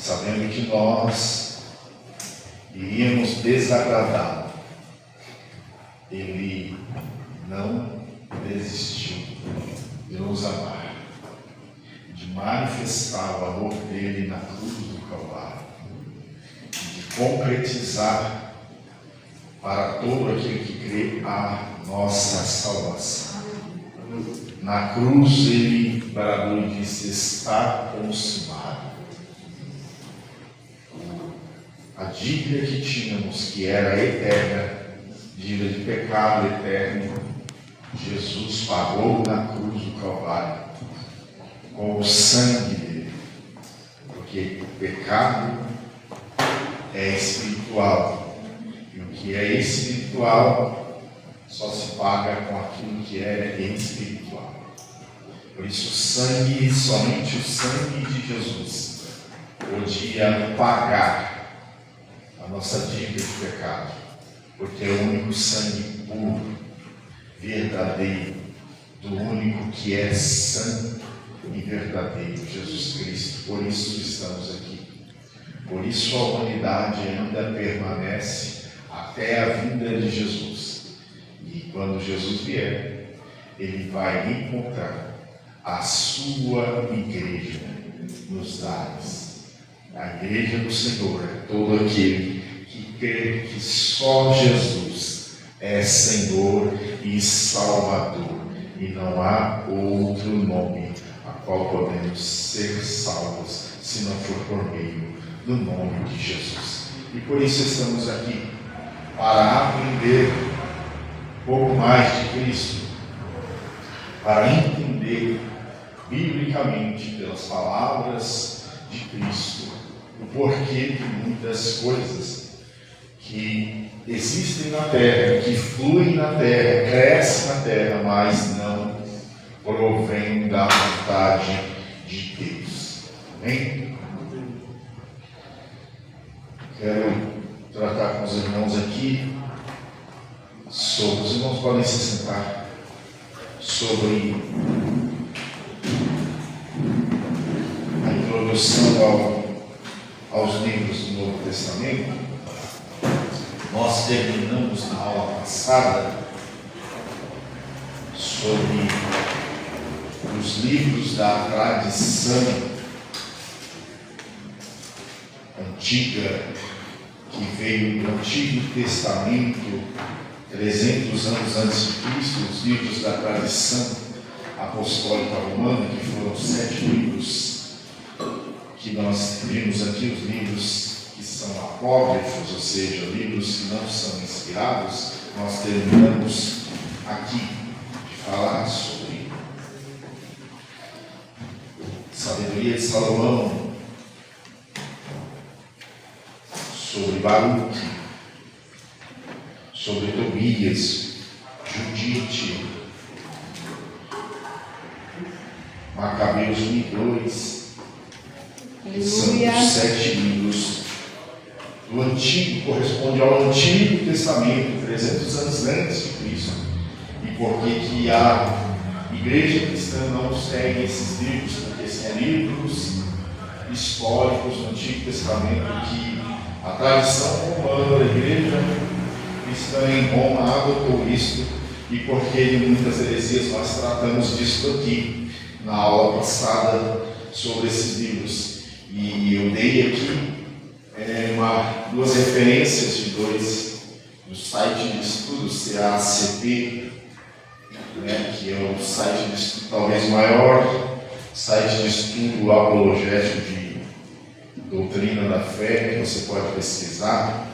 sabendo que nós iríamos desagradá-lo, Ele não desistiu de nos amar, de manifestar o amor dele na cruz do Calvário, de concretizar para todo aquele que crê a nossa salvação. Na cruz ele bradou e disse: está consumado. A dívida que tínhamos, que era eterna, dívida de pecado eterno, Jesus pagou na cruz do Calvário com o sangue dele, porque o pecado é espiritual, e o que é espiritual só se paga com aquilo que é espiritual. Por isso o sangue, somente o sangue de Jesus podia pagar a nossa dívida de pecado, porque é o único sangue puro, verdadeiro, do único que é santo e verdadeiro, Jesus Cristo. Por isso estamos aqui. Por isso a humanidade ainda permanece até a vinda de Jesus. E quando Jesus vier, Ele vai encontrar a sua igreja nos ares. A igreja do Senhor é todo aquele que crê que só Jesus é Senhor e Salvador, e não há outro nome a qual podemos ser salvos se não for por meio do nome de Jesus. E por isso estamos aqui, para aprender um pouco mais de Cristo, para entender biblicamente pelas palavras de Cristo o porquê de muitas coisas que existem na terra, que fluem na terra, crescem na terra, mas não provém da vontade de Deus. Amém? Quero tratar com os irmãos aqui sobre, os irmãos podem se sentar, sobre a introdução aos livros do Novo Testamento. Nós terminamos na aula passada sobre os livros da tradição antiga, que veio do Antigo Testamento, 300 anos antes de Cristo, os livros da tradição apostólica romana, que foram 7 livros que nós vimos aqui, os livros que são apócrifos, ou seja, livros que não são inspirados. Nós terminamos aqui de falar sobre sabedoria de Salomão, sobre Baruque, sobre Tobias, Judite, Macabeus 1 e 2, que são os 7 livros do Antigo, corresponde ao Antigo Testamento, 300 anos antes de Cristo. E por que a igreja cristã não segue esses livros? Porque são livros históricos do Antigo Testamento que a tradição romana da igreja cristã em Roma adotou isto, e porque de muitas heresias nós tratamos disso aqui na aula passada sobre esses livros. E eu dei aqui duas referências de dois do site de estudos CACP, que é o site de estudo, talvez o maior site de estudo apologético de doutrina da fé, que você pode pesquisar.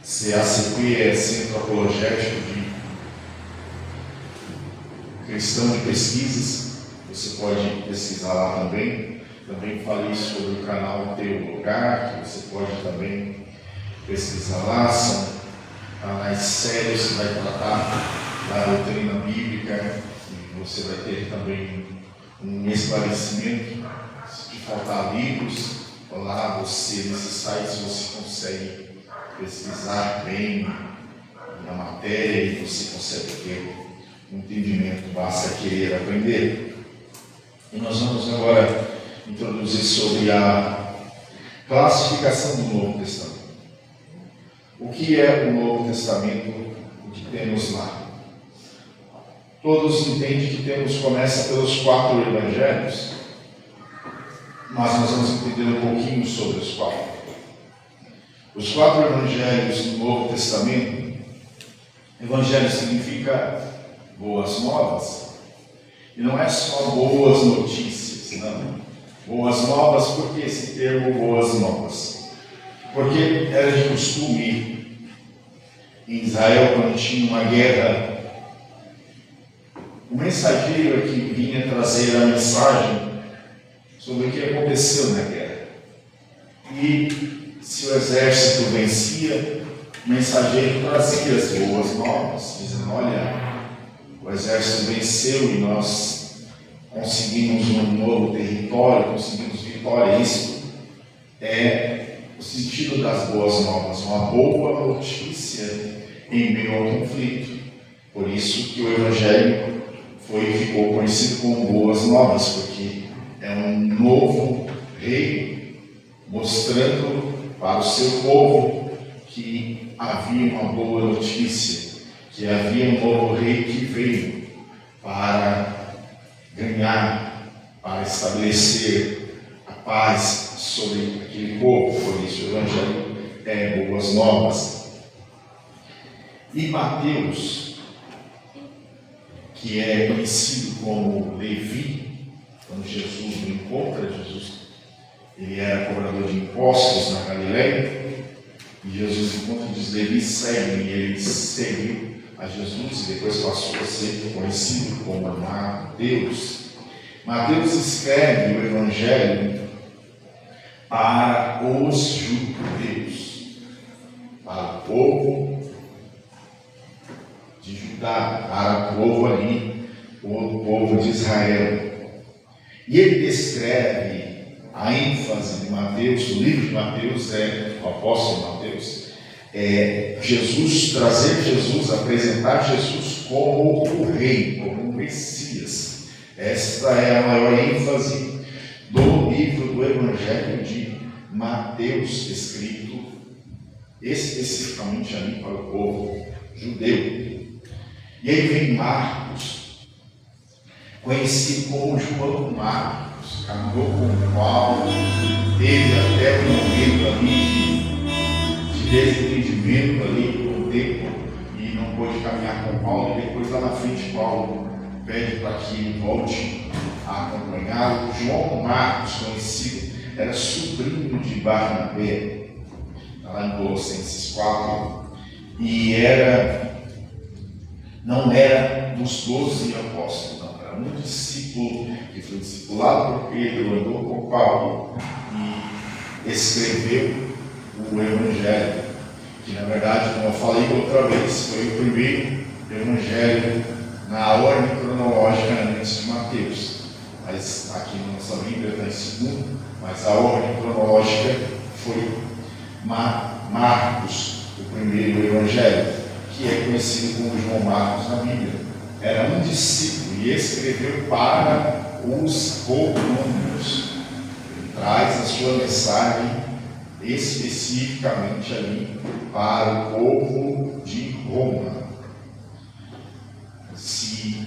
CACP é Centro Apologético de Cristão de Pesquisas, você pode pesquisar lá também. Também falei sobre o canal Teologar, que você pode também pesquisar lá. São canais sérios que vai tratar da doutrina bíblica, e você vai ter também um esclarecimento. Se faltar livros, lá você, nesses sites, você consegue pesquisar bem na matéria e você consegue ter um entendimento, basta querer aprender. E nós vamos agora introduzir sobre Classificação do Novo Testamento. O que é o Novo Testamento? O que temos lá? Todos entendem que começa pelos 4 evangelhos, mas nós vamos entender um pouquinho sobre os 4. Os 4 evangelhos do Novo Testamento, evangelho significa boas novas, e não é só boas notícias, não. Boas novas, por que esse termo boas novas? Porque era de costume, em Israel, quando tinha uma guerra, o mensageiro é que vinha trazer a mensagem sobre o que aconteceu na guerra. E se o exército vencia, o mensageiro trazia as boas novas, dizendo: olha, o exército venceu e nós conseguimos um novo território, conseguimos vitória. Isso é o sentido das boas novas, uma boa notícia em meio ao conflito. Por isso que o Evangelho ficou conhecido como boas novas, porque é um novo rei mostrando para o seu povo que havia uma boa notícia, que havia um novo rei que veio para ganhar, para estabelecer a paz sobre aquele povo. Por isso o Evangelho é boas novas. E Mateus, que é conhecido como Levi, quando Jesus encontra Jesus, ele era cobrador de impostos na Galileia, e Jesus encontra e diz: Levi, segue-me. E ele seguiu a Jesus e depois passou a ser conhecido como Mateus. Mateus escreve o Evangelho para os judeus, para o povo de Judá, para o povo ali, o povo de Israel. E ele descreve a ênfase de Mateus, o livro de Mateus, o apóstolo Mateus, trazer Jesus, apresentar Jesus como o rei, como o Messias. Esta é a maior ênfase do livro do Evangelho de Mateus, escrito especificamente ali para o povo judeu. E aí vem Marcos, conhecido como João Marcos, caminhou com Paulo, teve até um momento ali de desentendimento ali com o tempo e não pôde caminhar com Paulo. E depois lá na frente Paulo pede para que ele volte a acompanhá-lo. João Marcos, conhecido, era sobrinho de Barnabé, lá em Colossenses 4, e não era dos 12 apóstolos, não, era um discípulo que foi discipulado por Pedro, andou com Paulo e escreveu o Evangelho, que na verdade, como eu falei outra vez, foi o primeiro Evangelho na ordem cronológica antes de Mateus. Mas aqui na nossa Bíblia está em segundo, mas a ordem cronológica foi Marcos, o primeiro Evangelho, que é conhecido como João Marcos na Bíblia. Era um discípulo e escreveu para os romanos. Ele traz a sua mensagem especificamente ali para o povo de Roma. Se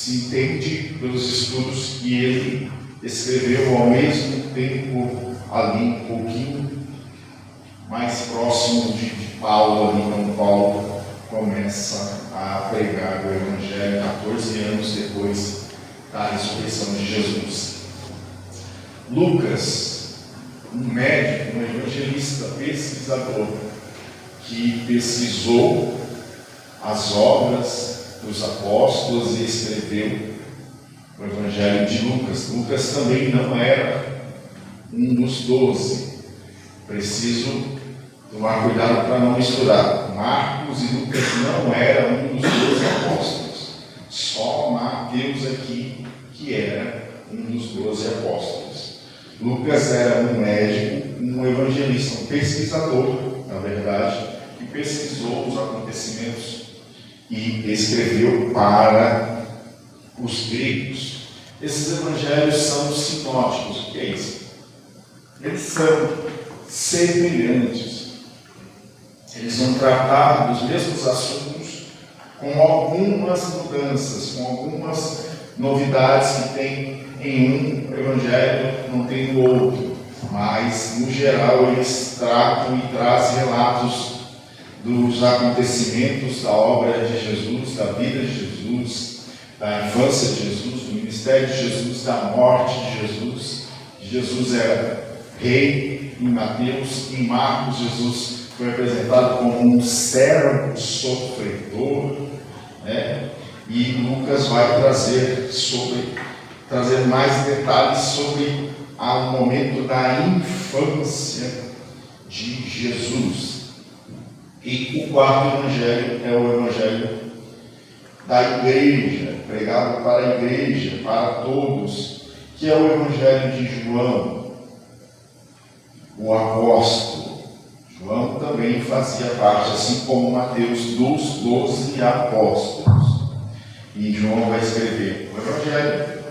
entende pelos estudos que ele escreveu ao mesmo tempo ali um pouquinho mais próximo de Paulo, ali quando Paulo começa a pregar o Evangelho 14 anos depois da ressurreição de Jesus. Lucas, um médico, um evangelista, pesquisador, que pesquisou as obras dos apóstolos e escreveu o Evangelho de Lucas. Lucas também não era um dos 12. Preciso tomar cuidado para não misturar. Marcos e Lucas não eram um dos 12 apóstolos. Só Mateus aqui que era um dos 12 apóstolos. Lucas era um médico, um evangelista, um pesquisador, na verdade, que pesquisou os acontecimentos e escreveu para os gregos. Esses evangelhos são sinóticos. O que é isso? Eles são semelhantes. Eles vão tratar dos mesmos assuntos com algumas mudanças, com algumas novidades que tem em um evangelho, não tem no outro. Mas, no geral, eles tratam e trazem relatos dos acontecimentos da obra de Jesus, da vida de Jesus, da infância de Jesus, do ministério de Jesus, da morte de Jesus. Jesus era rei em Mateus, em Marcos Jesus foi apresentado como um servo sofredor, né? E Lucas vai trazer mais detalhes sobre o momento da infância de Jesus. E o quarto evangelho é o evangelho da igreja, pregado para a igreja, para todos, que é o evangelho de João, o apóstolo. João também fazia parte, assim como Mateus, dos 12 apóstolos. E João vai escrever o evangelho,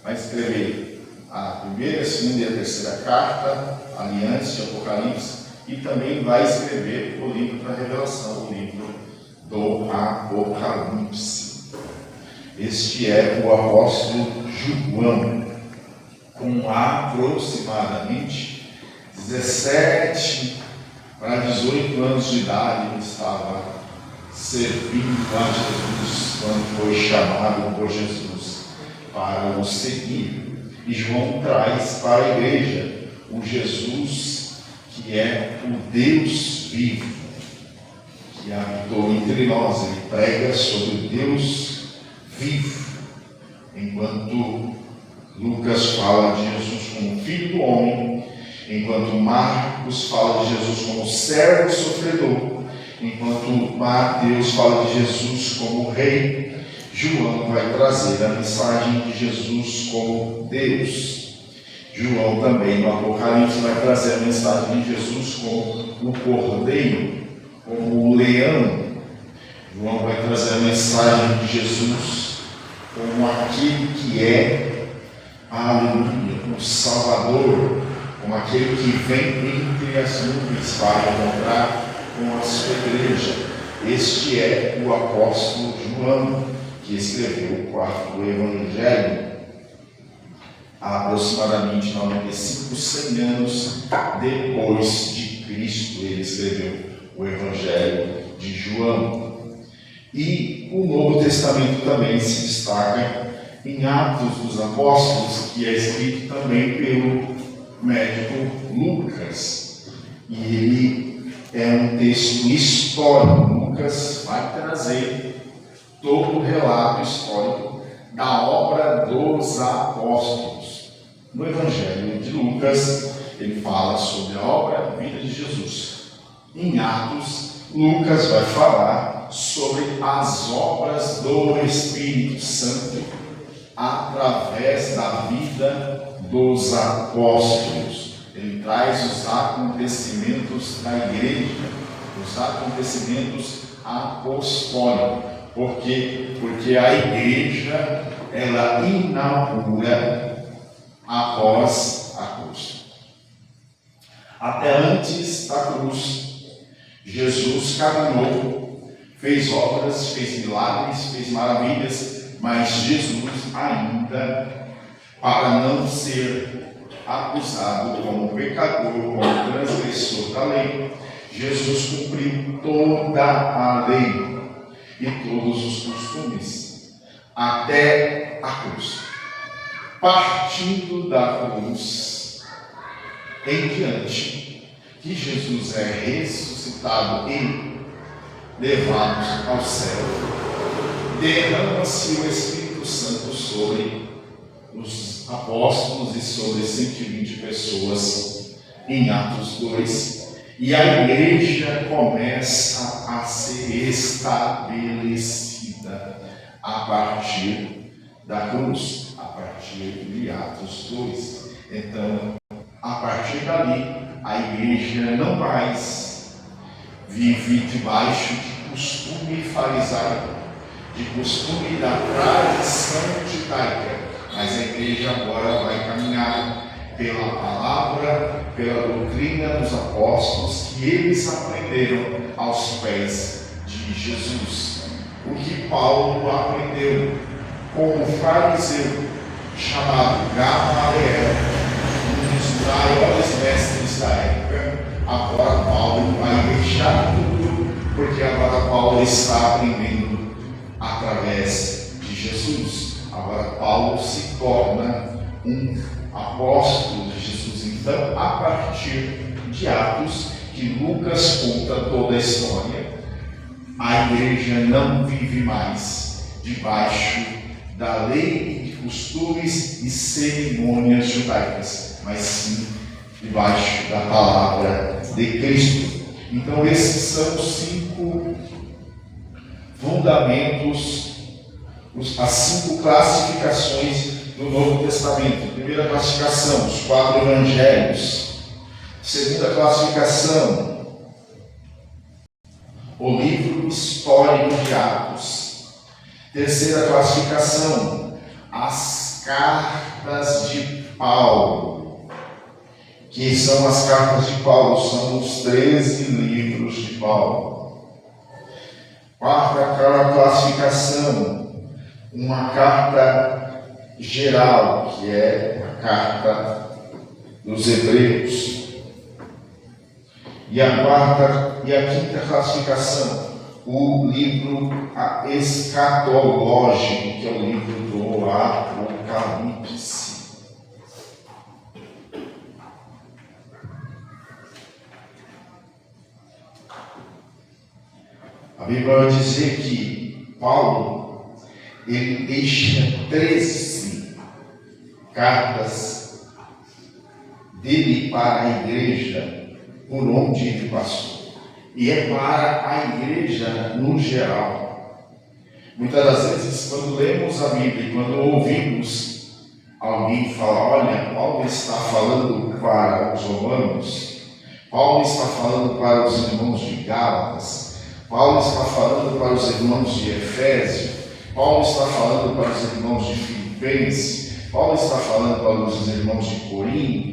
vai escrever a primeira, a segunda e a terceira carta, Aliança e Apocalipse, e também vai escrever o livro da Revelação, o livro do Apocalipse. Este é o apóstolo João, com aproximadamente 17 para 18 anos de idade. Ele estava servindo a Jesus quando foi chamado por Jesus para o seguir. E João traz para a igreja o Jesus que é o Deus vivo, que habitou entre nós. Ele prega sobre o Deus vivo, enquanto Lucas fala de Jesus como Filho do homem, enquanto Marcos fala de Jesus como servo sofredor, enquanto Mateus fala de Jesus como rei, João vai trazer a mensagem de Jesus como Deus. João também no Apocalipse vai trazer a mensagem de Jesus como o cordeiro, como o leão. João vai trazer a mensagem de Jesus como aquele que é, aleluia, o Salvador, como aquele que vem entre as nuvens para encontrar com a sua igreja. Este é o apóstolo João, que escreveu o quarto evangelho, há aproximadamente 95, 100 anos depois de Cristo. Ele escreveu o evangelho de João. E o Novo Testamento também se destaca em Atos dos Apóstolos, que é escrito também pelo médico Lucas. E ele é um texto histórico. Lucas vai trazer todo o relato histórico da obra dos apóstolos. No Evangelho de Lucas, ele fala sobre a obra e vida de Jesus. Em Atos, Lucas vai falar sobre as obras do Espírito Santo através da vida dos apóstolos. Ele traz os acontecimentos da igreja, os acontecimentos apostólicos. Por quê? Porque a igreja, ela inaugura após a cruz. Até antes da cruz, Jesus caminhou, fez obras, fez milagres, fez maravilhas, mas Jesus ainda, para não ser acusado como pecador, como transgressor da lei, Jesus cumpriu toda a lei e todos os costumes, até a cruz. Partindo da cruz em diante, que Jesus é ressuscitado e levado ao céu, derrama-se o Espírito Santo sobre os apóstolos e sobre 120 pessoas em Atos 2, e a igreja começa a ser estabelecida a partir da cruz, a partir de Atos 2. Então, a partir dali, a igreja não mais vive debaixo de costume farisaico, de costume da tradição judaica, mas a igreja agora vai caminhar pela palavra, pela doutrina dos apóstolos que eles aprenderam aos pés de Jesus. O que Paulo aprendeu com um fariseu chamado Gamaliel, um dos maiores mestres da época. Agora Paulo vai deixar tudo, porque agora Paulo está aprendendo através de Jesus. Agora Paulo se torna um apóstolo de Jesus. Então, a partir de Atos, que Lucas conta toda a história, a igreja não vive mais debaixo da lei de costumes e cerimônias judaicas, mas sim debaixo da palavra de Cristo. Então, esses são os 5 fundamentos, as 5 classificações do Novo Testamento. Primeira classificação, os 4 evangelhos. Segunda classificação, o livro histórico de Atos. Terceira classificação, as cartas de Paulo, que são as cartas de Paulo, são os 13 livros de Paulo. Quarta classificação, uma carta geral, que é a carta dos Hebreus. E a quinta classificação, o livro escatológico, que é o livro do Apocalipse. A Bíblia vai dizer que Paulo, ele deixa 13 cartas dele para a igreja por onde ele passou. E é para a igreja no geral. Muitas das vezes, quando lemos a Bíblia e quando ouvimos alguém falar, olha, Paulo está falando para os romanos, Paulo está falando para os irmãos de Gálatas, Paulo está falando para os irmãos de Efésio, Paulo está falando para os irmãos de Filipenses, Paulo está falando para os irmãos de Corinto,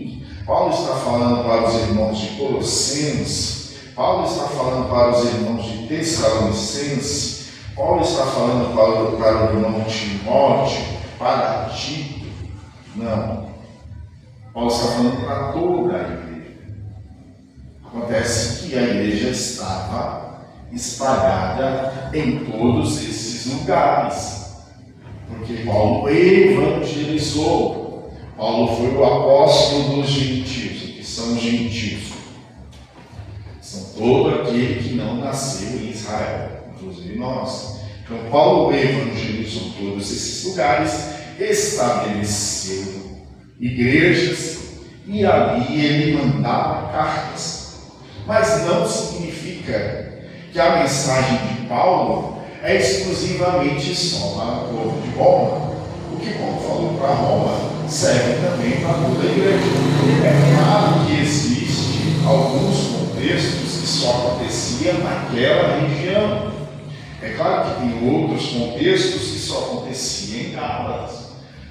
Paulo está falando para os irmãos de Colossenses, Paulo está falando para os irmãos de Tessalonicenses, Paulo está falando para o irmão Timóteo, para Tito. Não. Paulo está falando para toda a igreja. Acontece que a igreja estava espalhada em todos esses lugares, porque Paulo evangelizou. Paulo foi o apóstolo dos gentios. O que são os gentios? São todo aquele que não nasceu em Israel, inclusive nós. Então Paulo evangelizou todos esses lugares, estabeleceu igrejas e ali ele mandava cartas. Mas não significa que a mensagem de Paulo é exclusivamente só para o povo de Roma. O que Paulo falou para Roma serve também para toda a igreja. É claro que existem alguns contextos que só aconteciam naquela região. É claro que tem outros contextos que só aconteciam em Gálatas.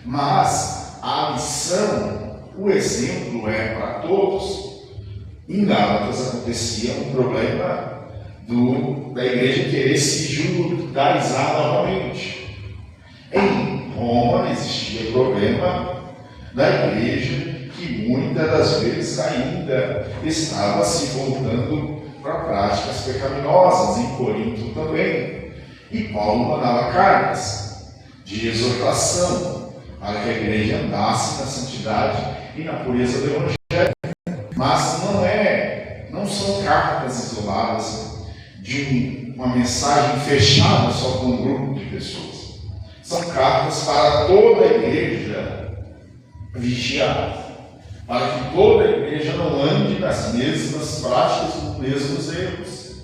Mas a missão, o exemplo é para todos. Em Gálatas acontecia um problema da igreja querer se judaizar novamente. Em Roma existia problema da igreja que muitas das vezes ainda estava se voltando para práticas pecaminosas, em Corinto também. E Paulo mandava cartas de exortação para que a igreja andasse na santidade e na pureza do Evangelho. Mas não são cartas isoladas de uma mensagem fechada só com um grupo de pessoas. São cartas para toda a igreja vigiar, para que toda a igreja não ande nas mesmas práticas, nos mesmos erros.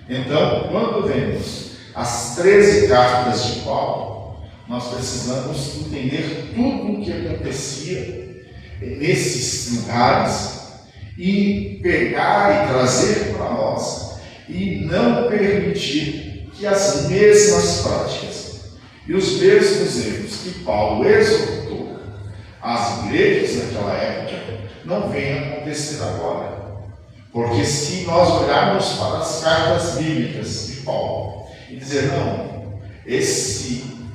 Então, quando vemos as 13 cartas de Paulo, nós precisamos entender tudo o que acontecia nesses lugares e pegar e trazer para nós e não permitir que as mesmas práticas e os mesmos erros que Paulo exortou às igrejas naquela época, não venha acontecer agora. Porque se nós olharmos para as cartas bíblicas de Paulo e dizer, não,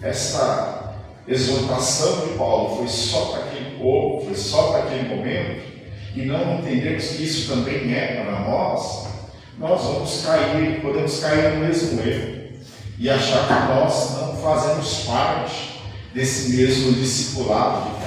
essa exortação de Paulo foi só para aquele povo, foi só para aquele momento, e não entendermos que isso também é para nós podemos cair no mesmo erro e achar que nós não fazemos parte desse mesmo discipulado de Paulo.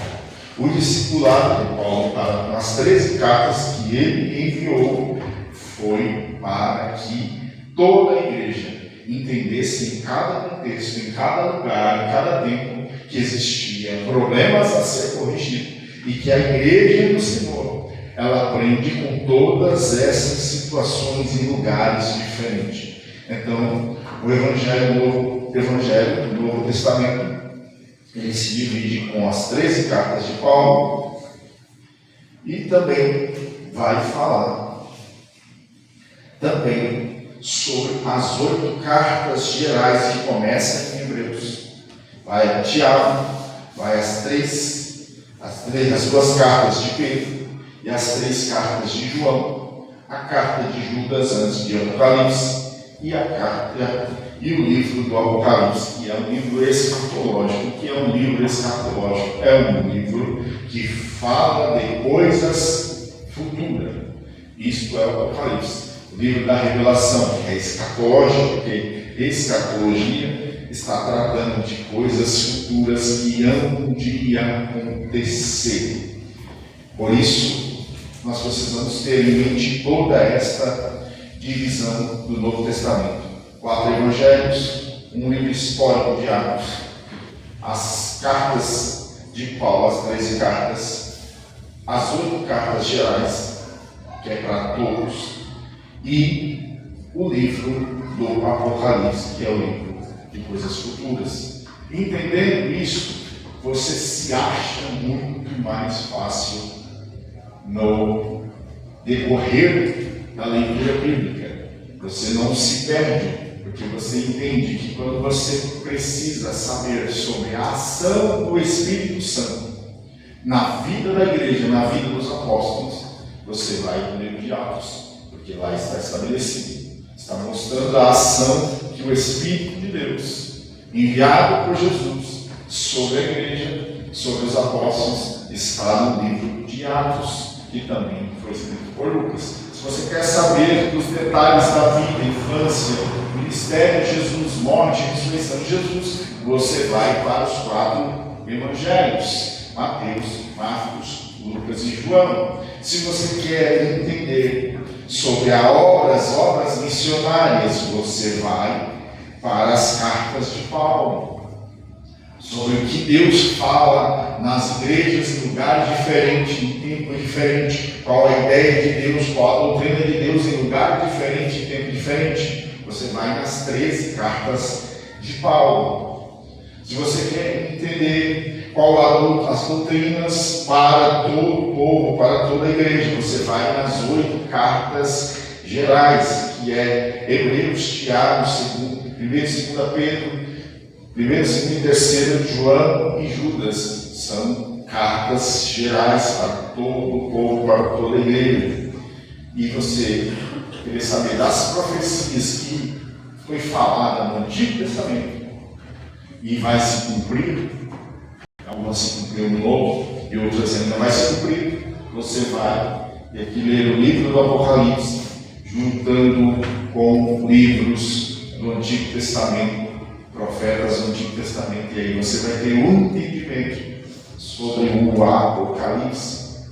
O discipulado de Paulo, nas 13 cartas que ele enviou, foi para que toda a igreja entendesse em cada contexto, em cada lugar, em cada tempo, que existiam problemas a ser corrigidos e que a igreja do Senhor, ela aprende com todas essas situações em lugares diferentes. Então, o Evangelho do Novo Testamento, ele se divide com as 13 cartas de Paulo e também vai falar também sobre as 8 cartas gerais que começam em Hebreus. Vai Tiago, vai as 2 cartas de Pedro e as 3 cartas de João, a carta de Judas antes de Apocalipse e o livro do Apocalipse, que é um livro escatológico. Que é um livro escatológico? É um livro que fala de coisas futuras. Isto é o Apocalipse. O livro da Revelação, que é escatológico, porque escatologia está tratando de coisas futuras que hão de acontecer. Por isso, nós precisamos ter em mente toda esta divisão do Novo Testamento. 4 evangelhos, um livro histórico de Atos, as cartas de Paulo, as 13 cartas, as 8 cartas gerais, que é para todos, e o livro do Apocalipse, que é o livro de coisas futuras. Entendendo isso, você se acha muito mais fácil no decorrer da leitura bíblica. Você não se perde, porque você entende que quando você precisa saber sobre a ação do Espírito Santo na vida da igreja, na vida dos apóstolos, você vai no livro de Atos, porque lá está estabelecido, está mostrando a ação que o Espírito de Deus, enviado por Jesus sobre a igreja, sobre os apóstolos, está no livro de Atos, que também foi escrito por Lucas. Se você quer saber dos detalhes da vida, infância, ministério de Jesus, morte e ressurreição de Jesus, você vai para os 4 evangelhos: Mateus, Marcos, Lucas e João. Se você quer entender sobre as obras missionárias, você vai para as cartas de Paulo, sobre o que Deus fala nas igrejas em lugares diferentes, em tempo diferente, qual a ideia de Deus, qual a doutrina de Deus em lugar diferente, em tempo diferente. Você vai nas 13 cartas de Paulo. Se você quer entender qual as doutrinas para todo o povo, para toda a igreja, você vai nas 8 cartas gerais, que é Hebreus, Tiago, 1 e 2 Pedro, 1, 2 e 3 João e Judas. São cartas gerais para todo o povo, para toda a igreja. E você querer saber das profecias que foi falada no Antigo Testamento e vai se cumprir, algumas se cumpriram no Novo e outras ainda vai se cumprir, você vai e aqui ler o livro do Apocalipse, juntando com livros do Antigo Testamento, profetas do Antigo Testamento, e aí você vai ter um entendimento sobre o Apocalipse.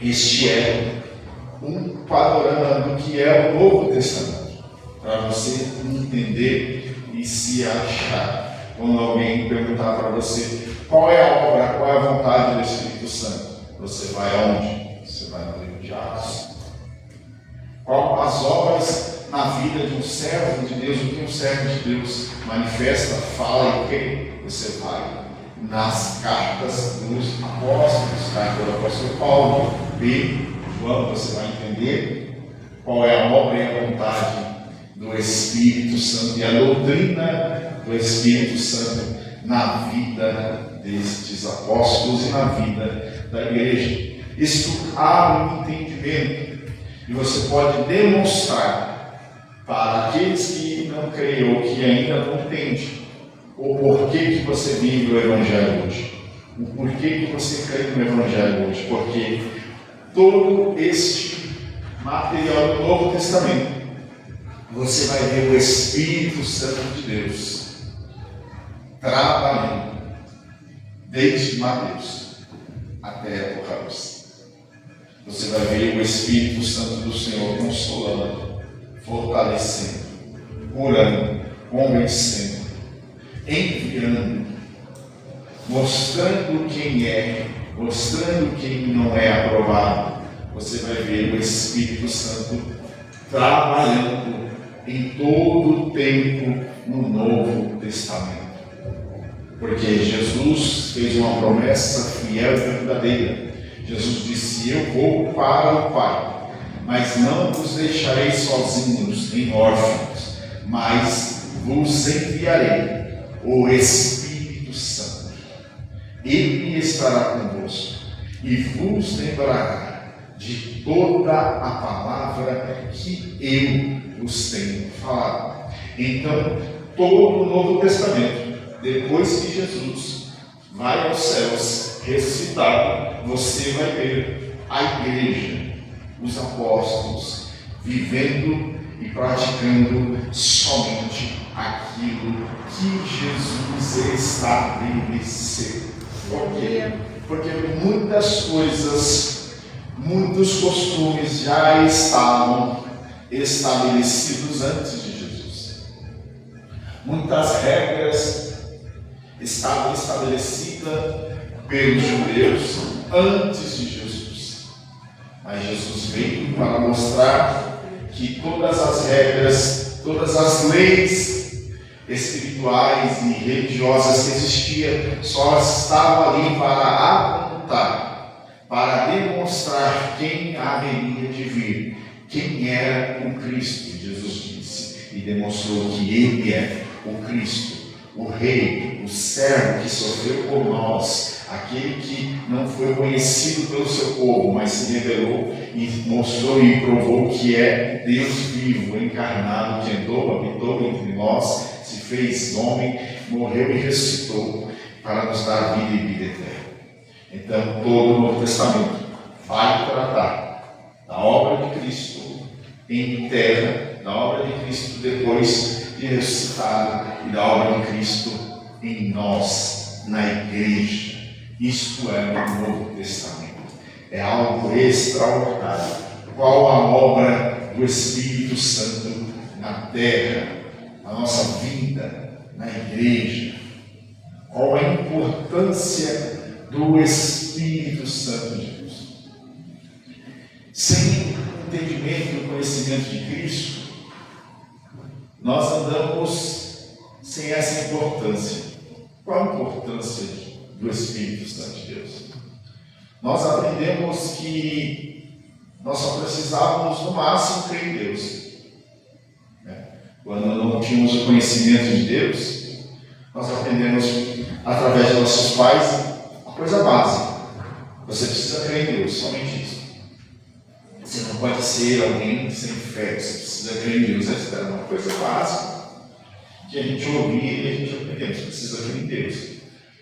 Este é um panorama do que é o Novo Testamento, para você entender e se achar. Quando alguém perguntar para você qual é a obra, qual é a vontade do Espírito Santo, você vai aonde? Você vai no livro de Atos. Qual as obras na vida de um servo de Deus, o que um servo de Deus manifesta, fala e crê? Você vai nas cartas dos apóstolos, carta do apóstolo Paulo, Pedro, João, você vai entender qual é a obra e a vontade do Espírito Santo e a doutrina do Espírito Santo na vida destes apóstolos e na vida da igreja. Isto abre um entendimento e você pode demonstrar para aqueles que não creem ou que ainda não entendem o porquê que você vive o Evangelho hoje, o porquê que você crê no Evangelho hoje, porque todo este material do Novo Testamento você vai ver o Espírito Santo de Deus trabalhando desde Mateus até Apocalipse. Você vai ver o Espírito Santo do Senhor consolando, fortalecendo, curando, convencendo, enviando, mostrando quem é, mostrando quem não é aprovado. Você vai ver o Espírito Santo trabalhando em todo o tempo no Novo Testamento. Porque Jesus fez uma promessa fiel e verdadeira. Jesus disse: eu vou para o Pai, mas não vos deixarei sozinhos nem órfãos, mas vos enviarei o Espírito Santo. Ele estará convosco e vos lembrará de toda a palavra que eu vos tenho falado. Então, todo o Novo Testamento, depois que Jesus vai aos céus ressuscitado, você vai ver a igreja, os apóstolos, vivendo e praticando somente aquilo que Jesus estabeleceu. Por quê? Porque muitas coisas, muitos costumes já estavam estabelecidos antes de Jesus. Muitas regras estavam estabelecidas pelos judeus antes de Jesus. Mas Jesus veio para mostrar que todas as regras, todas as leis espirituais e religiosas que existiam só estavam ali para apontar, para demonstrar quem haveria de vir, quem era o Cristo. Jesus disse e demonstrou que Ele é o Cristo, o Rei, o servo que sofreu por nós, aquele que não foi conhecido pelo seu povo, mas se revelou e mostrou e provou que é Deus vivo, encarnado, que andou, habitou entre nós, se fez homem, morreu e ressuscitou para nos dar vida e vida eterna. Então, todo o Novo Testamento vai tratar da obra de Cristo em terra, da obra de Cristo depois de ressuscitado e da obra de Cristo em nós, na igreja. Isto é o Novo Testamento. É algo extraordinário. Qual a obra do Espírito Santo na terra, na nossa vida, na igreja? Qual a importância do Espírito Santo de Deus? Sem entendimento e conhecimento de Cristo, nós andamos sem essa importância. Qual a importância do Espírito Santo de Deus? Nós aprendemos que nós só precisávamos no máximo crer em Deus. Quando não tínhamos o conhecimento de Deus, nós aprendemos através de nossos pais a coisa básica. Você precisa crer em Deus, somente isso. Você não pode ser alguém sem fé, você precisa crer em Deus. Essa era uma coisa básica que a gente ouvia e a gente aprendeu. Você precisa crer em Deus.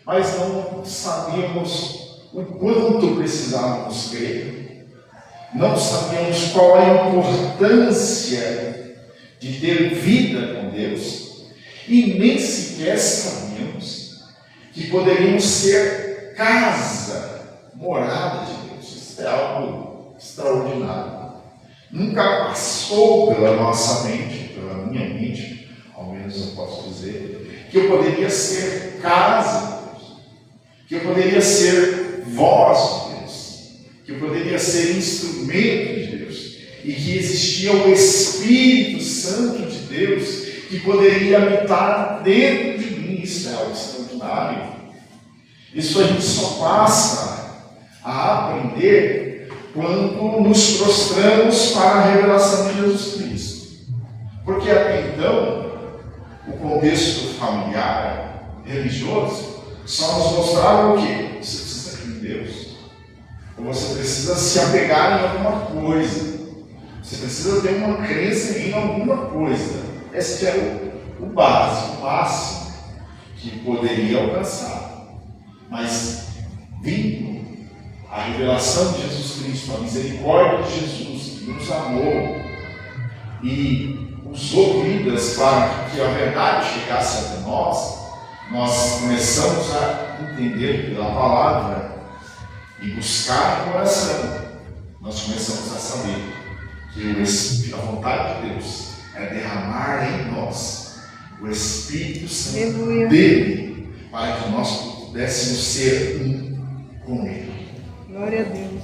Mas não sabíamos o quanto precisávamos crer. Não sabíamos qual é a importância de ter vida com Deus. E nem sequer sabíamos que poderíamos ser casa, morada de Deus. Isso é algo extraordinário. Nunca passou pela nossa mente, pela minha mente, ao menos eu posso dizer, que eu poderia ser casa de Deus, que eu poderia ser voz de Deus, que eu poderia ser instrumento de Deus, e que existia o Espírito Santo de Deus que poderia habitar dentro de mim. Isso é algo extraordinário. Isso a gente só passa a aprender quando nos prostramos para a revelação de Jesus Cristo. Porque até então, o contexto familiar, religioso, só nos mostraram o quê? Você precisa crer em Deus. Ou você precisa se apegar em alguma coisa. Você precisa ter uma crença em alguma coisa. Esse é o básico, o máximo que poderia alcançar. Mas, vindo a revelação de Jesus Cristo, a misericórdia de Jesus, que nos amou e usou vidas para que a verdade chegasse até nós começamos a entender pela palavra e buscar a oração. Nós começamos a saber que a vontade de Deus é derramar em nós o Espírito Santo dele, para que nós pudéssemos ser um com ele. Glória a Deus.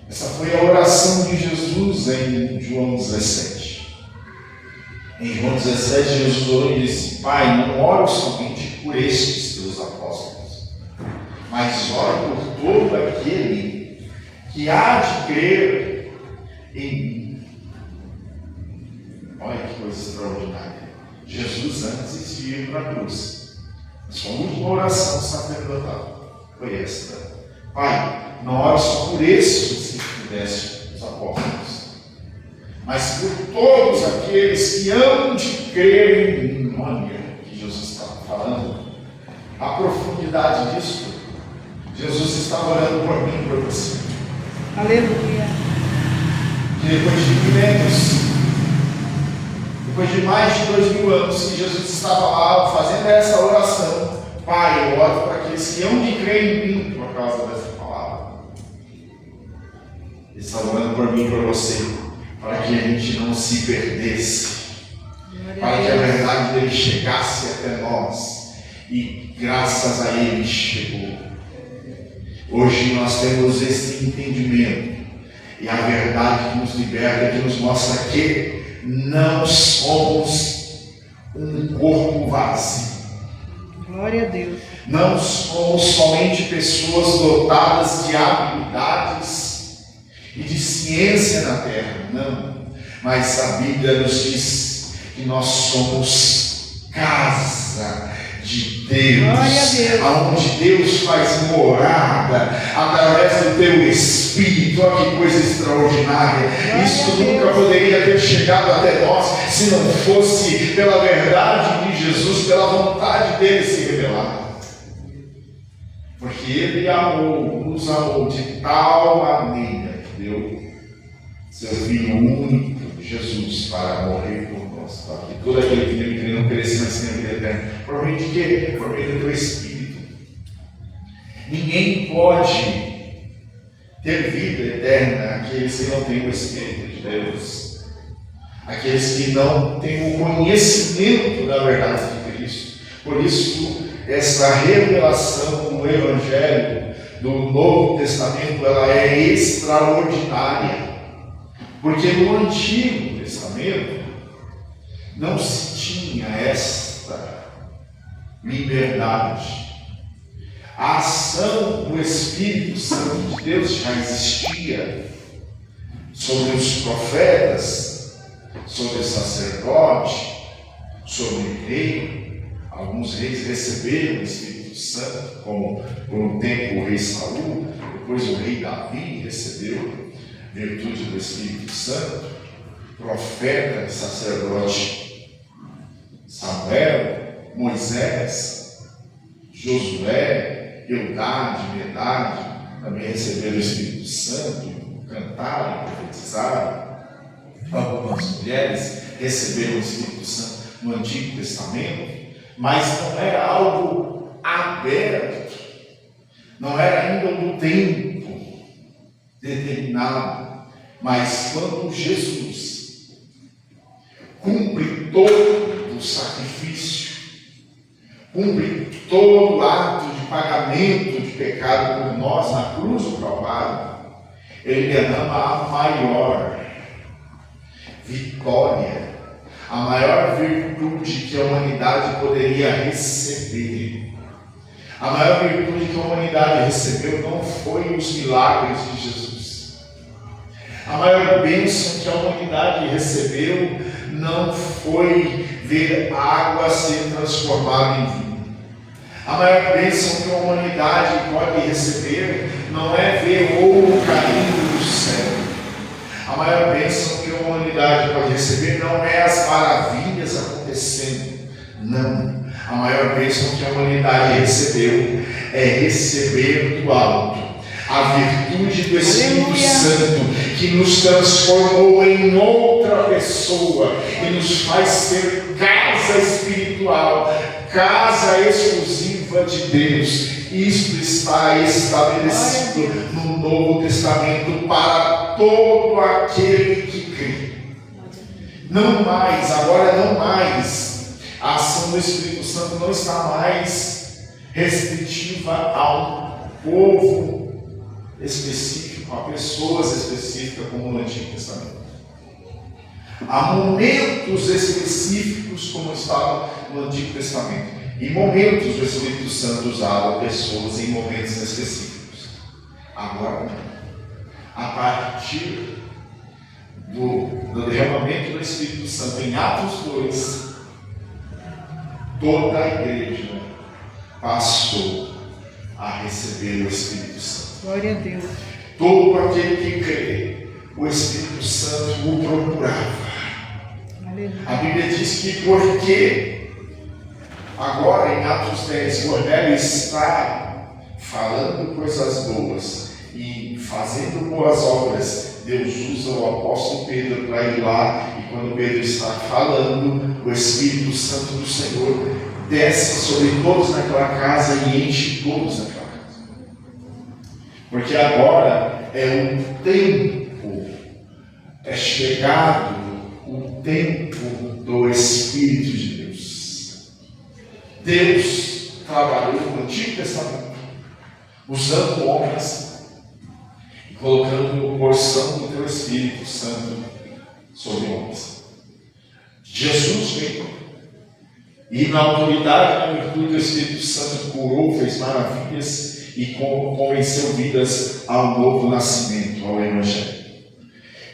Essa foi a oração de Jesus em João 17. Em João 17, Jesus orou e disse: Pai, não oro somente por estes teus apóstolos, mas oro por todo aquele que há de crer em mim. Olha que coisa extraordinária. Jesus, antes de ir para a cruz, a sua última oração sacerdotal foi esta: Pai, não oro só por estes que tu deste os apóstolos, mas por todos aqueles que hão de crer em mim. Olha que Jesus estava falando, a profundidade disso. Jesus estava orando por mim e por você. Aleluia. Que depois de milênios, depois de mais de 2000 anos que Jesus estava lá fazendo essa oração: Pai, eu oro para aqueles que hão de crer em mim por causa dessa palavra. Ele estava orando por mim e por você, para que a gente não se perdesse, para que a verdade dele chegasse até nós, e graças a ele chegou. Hoje nós temos esse entendimento, e a verdade que nos liberta, que nos mostra que não somos um corpo vazio. Glória a Deus. Não somos somente pessoas dotadas de habilidades e de ciência na terra, não. Mas a Bíblia nos diz que nós somos casa de Deus, glória a Deus, aonde Deus faz morada através do teu Espírito. Olha que coisa extraordinária. Glória Isso nunca poderia ter chegado até nós se não fosse pela verdade de Jesus, pela vontade dele se revelar. Porque ele nos amou de tal maneira que deu seu Filho único, Jesus, para morrer por nós, para que todo aquele que nele crê não pereça, mas tenha vida eterna. Por meio de quê? Por meio do teu Espírito. Ninguém pode ter vida eterna aqueles que não têm o Espírito de Deus, aqueles que não têm o conhecimento da verdade de Cristo. Por isso, essa revelação do Evangelho do Novo Testamento, ela é extraordinária. Porque no Antigo Testamento não se tinha esta liberdade. A ação do Espírito Santo de Deus já existia sobre os profetas, sobre o sacerdote, sobre o rei. Alguns reis receberam o Espírito Santo, como por um tempo o rei Saul, depois o rei Davi recebeu virtude do Espírito Santo, profeta e sacerdote Samuel, Moisés, Josué, Eudade, Medade, também receberam o Espírito Santo, cantaram, profetizaram. Algumas mulheres receberam o Espírito Santo no Antigo Testamento, mas não era algo aberto, não era ainda no tempo determinado. Mas quando Jesus cumpre todo o sacrifício, cumpre todo o ato de pagamento de pecado por nós na cruz do Calvário, ele derrama a maior vitória, a maior virtude que a humanidade poderia receber. A maior virtude que a humanidade recebeu não foi os milagres de Jesus. A maior bênção que a humanidade recebeu não foi ver a água ser transformada em vinho. A maior bênção que a humanidade pode receber não é ver ouro caindo do céu. A maior bênção que a humanidade pode receber não é as maravilhas acontecendo. Não. A maior bênção que a humanidade recebeu é receber do alto a virtude do Espírito Santo, que nos transformou em outra pessoa e nos faz ter casa espiritual, casa exclusiva de Deus. Isto está estabelecido no Novo Testamento para todo aquele que crê. Não mais, agora não mais, a ação do Espírito Santo não está mais restritiva a um povo específico, a pessoas específicas, como no Antigo Testamento. Há momentos específicos, como estava no Antigo Testamento, e momentos o Espírito Santo usava pessoas em momentos específicos. Agora, a partir do derramamento do Espírito Santo em Atos 2, toda a igreja passou a receber o Espírito Santo. Glória a Deus. Todo aquele que crê, o Espírito Santo o procurava. Aleluia. A Bíblia diz que porque agora em Atos 10, Cornélio está falando coisas boas e fazendo boas obras, Deus usa o apóstolo Pedro para ir lá, e quando Pedro está falando, o Espírito Santo do Senhor desce sobre todos naquela casa e enche todos naquela casa. Porque agora é o tempo, é chegado o tempo do Espírito de Deus. Deus trabalhou no Antigo Testamento, usando homens e colocando porção do teu Espírito Santo sobre homens. Jesus veio e na autoridade, na virtude do Espírito Santo, curou, fez maravilhas e convenceu vidas ao novo nascimento, ao Evangelho.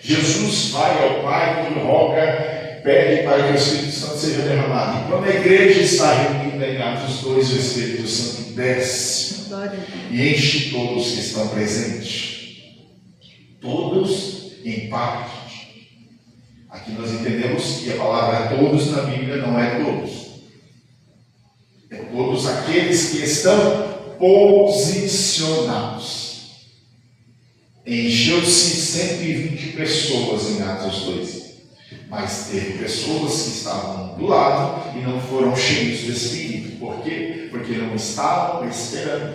Jesus vai ao Pai e roga, pede para que o Espírito Santo seja derramado. E quando a igreja está reunida em Atos 2, o Espírito Santo desce e enche todos que estão presentes. Todos em parte. Aqui nós entendemos que a palavra todos na Bíblia não é todos. É todos aqueles que estão posicionados. Encheu-se 120 pessoas em Atos 2. Mas teve pessoas que estavam do lado e não foram cheios do Espírito. Por quê? Porque não estavam esperando.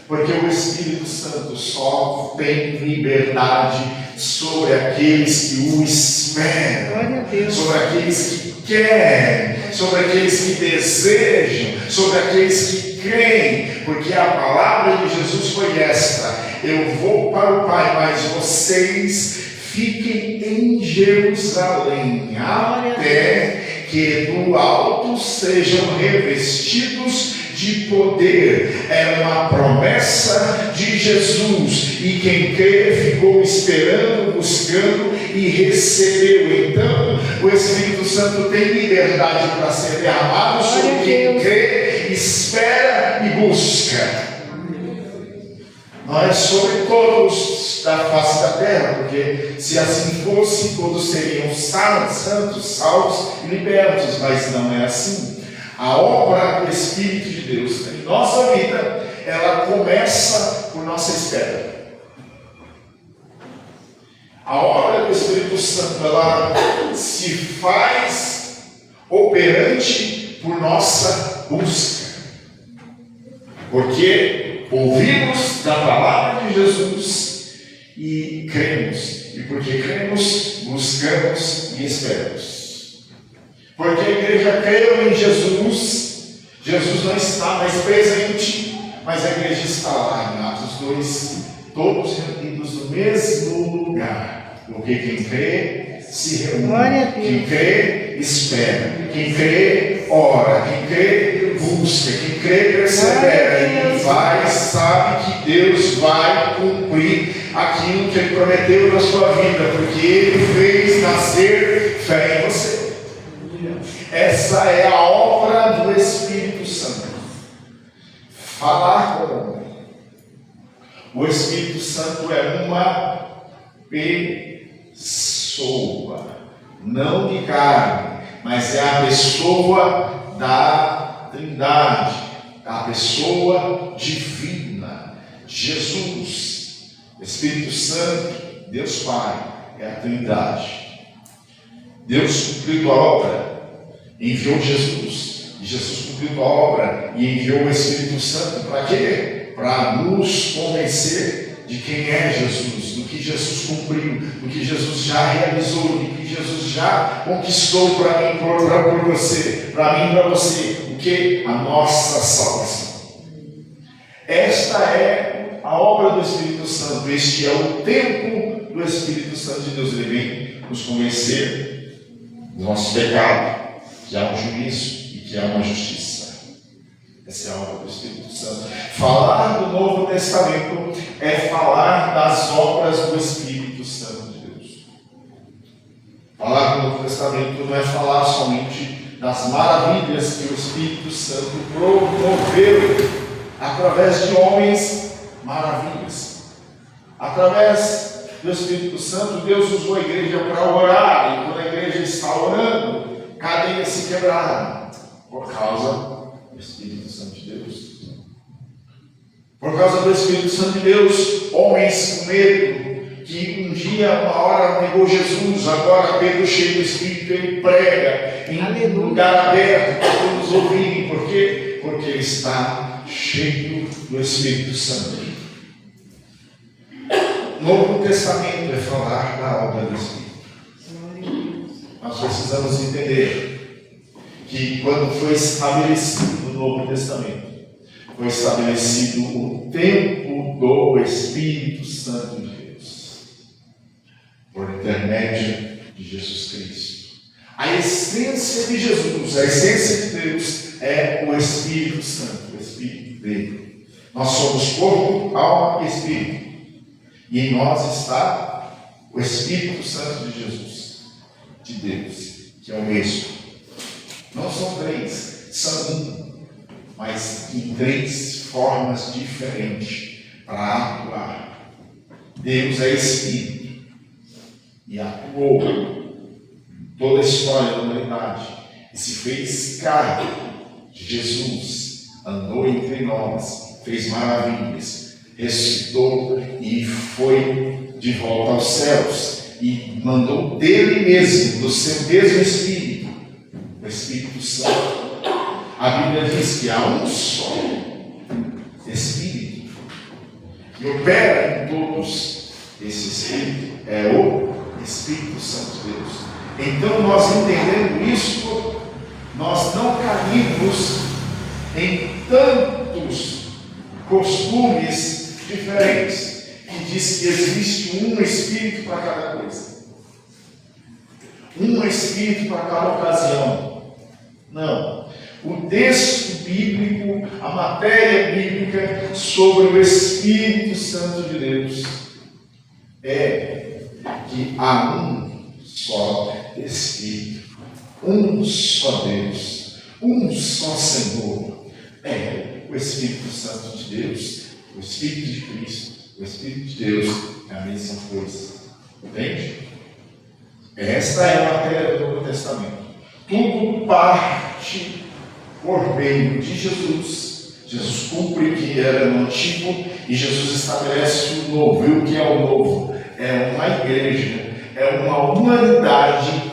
Porque o Espírito Santo só tem liberdade sobre aqueles que o esperam, sobre aqueles que querem, sobre aqueles que desejam, sobre aqueles que creem. Porque a palavra de Jesus foi esta: eu vou para o Pai, mas vocês fiquem em Jerusalém, até que do alto sejam revestidos de poder. É uma promessa de Jesus, e quem crê ficou esperando, buscando e recebeu. Então o Espírito Santo tem liberdade para ser derramado sobre quem crê, espera e busca. Não é sobre todos da face da terra, porque se assim fosse, todos seriam santos, salvos e libertos, mas não é assim. A obra do Espírito de Deus em nossa vida, ela começa por nossa espera. A obra do Espírito Santo, ela se faz operante por nossa busca. Porque ouvimos da palavra de Jesus e cremos. E porque cremos, buscamos e esperamos. Porque a igreja creu em Jesus, Jesus não está mais presente, mas a igreja está lá em Atos 2, todos reunidos no mesmo lugar. Porque quem crê se reúne, quem crê espera, quem crê ora, quem crê busca, quem crê persevera, e quem vai sabe que Deus vai cumprir aquilo que Ele prometeu na sua vida, porque Ele fez nascer fé em você. Essa é a obra do Espírito Santo. falar com o homem. O Espírito Santo é uma pessoa, não de carne, mas é a pessoa da Trindade, a pessoa divina, Jesus. O Espírito Santo, Deus Pai, é a Trindade. Deus cumpriu a obra, enviou Jesus, e Jesus cumpriu a obra e enviou o Espírito Santo para quê? Para nos convencer de quem é Jesus, do que Jesus cumpriu, do que Jesus já realizou, do que Jesus já conquistou para mim, para você, para mim e para você, o que? A nossa salvação. Esta é a obra do Espírito Santo, este é o tempo do Espírito Santo de Deus. Ele vem nos convencer do nosso pecado, que há um juízo e que há uma justiça. Essa é a obra do Espírito Santo. Falar do Novo Testamento é falar das obras do Espírito Santo de Deus. Falar do Novo Testamento não é falar somente das maravilhas que o Espírito Santo promoveu através de homens maravilhas. Através do Espírito Santo, Deus usou a igreja para orar, e quando a igreja está orando, cadeias se quebraram por causa do Espírito Santo de Deus. Por causa do Espírito Santo de Deus, homens com medo, que um dia, uma hora negou Jesus, agora Pedro, cheio do Espírito, ele prega em um lugar aberto para todos ouvirem. Por quê? Porque ele está cheio do Espírito Santo. Novo Testamento é falar da obra do Espírito. Nós precisamos entender que quando foi estabelecido o Novo Testamento, foi estabelecido o tempo do Espírito Santo de Deus, por intermédio de Jesus Cristo. A essência de Jesus, a essência de Deus é o Espírito Santo, o Espírito dele. Nós somos corpo, alma e espírito. E em nós está o Espírito Santo de Jesus, de Deus, que é o mesmo. Não são três, são um, mas em três formas diferentes para atuar. Deus é Espírito e atuou em toda a história da humanidade e se fez carne. Jesus andou entre nós, fez maravilhas, ressuscitou e foi de volta aos céus e mandou dele mesmo, do seu mesmo Espírito, o Espírito Santo. A Bíblia diz que há um só Espírito que opera em todos. Esse Espírito é o Espírito Santo de Deus. Então, nós entendendo isso, nós não caímos em tantos costumes diferentes, que diz que existe um Espírito para cada coisa, um Espírito para cada ocasião. Não. O texto bíblico, a matéria bíblica sobre o Espírito Santo de Deus é que há um só Espírito, um só Deus, um só Senhor. É o Espírito Santo de Deus. O Espírito de Cristo, o Espírito de Deus é a mesma coisa. Entende? Esta é a matéria do Novo Testamento. Tudo parte por meio de Jesus. Jesus cumpre o que era no Antigo e Jesus estabelece o novo. E o que é o novo? É uma igreja, é uma humanidade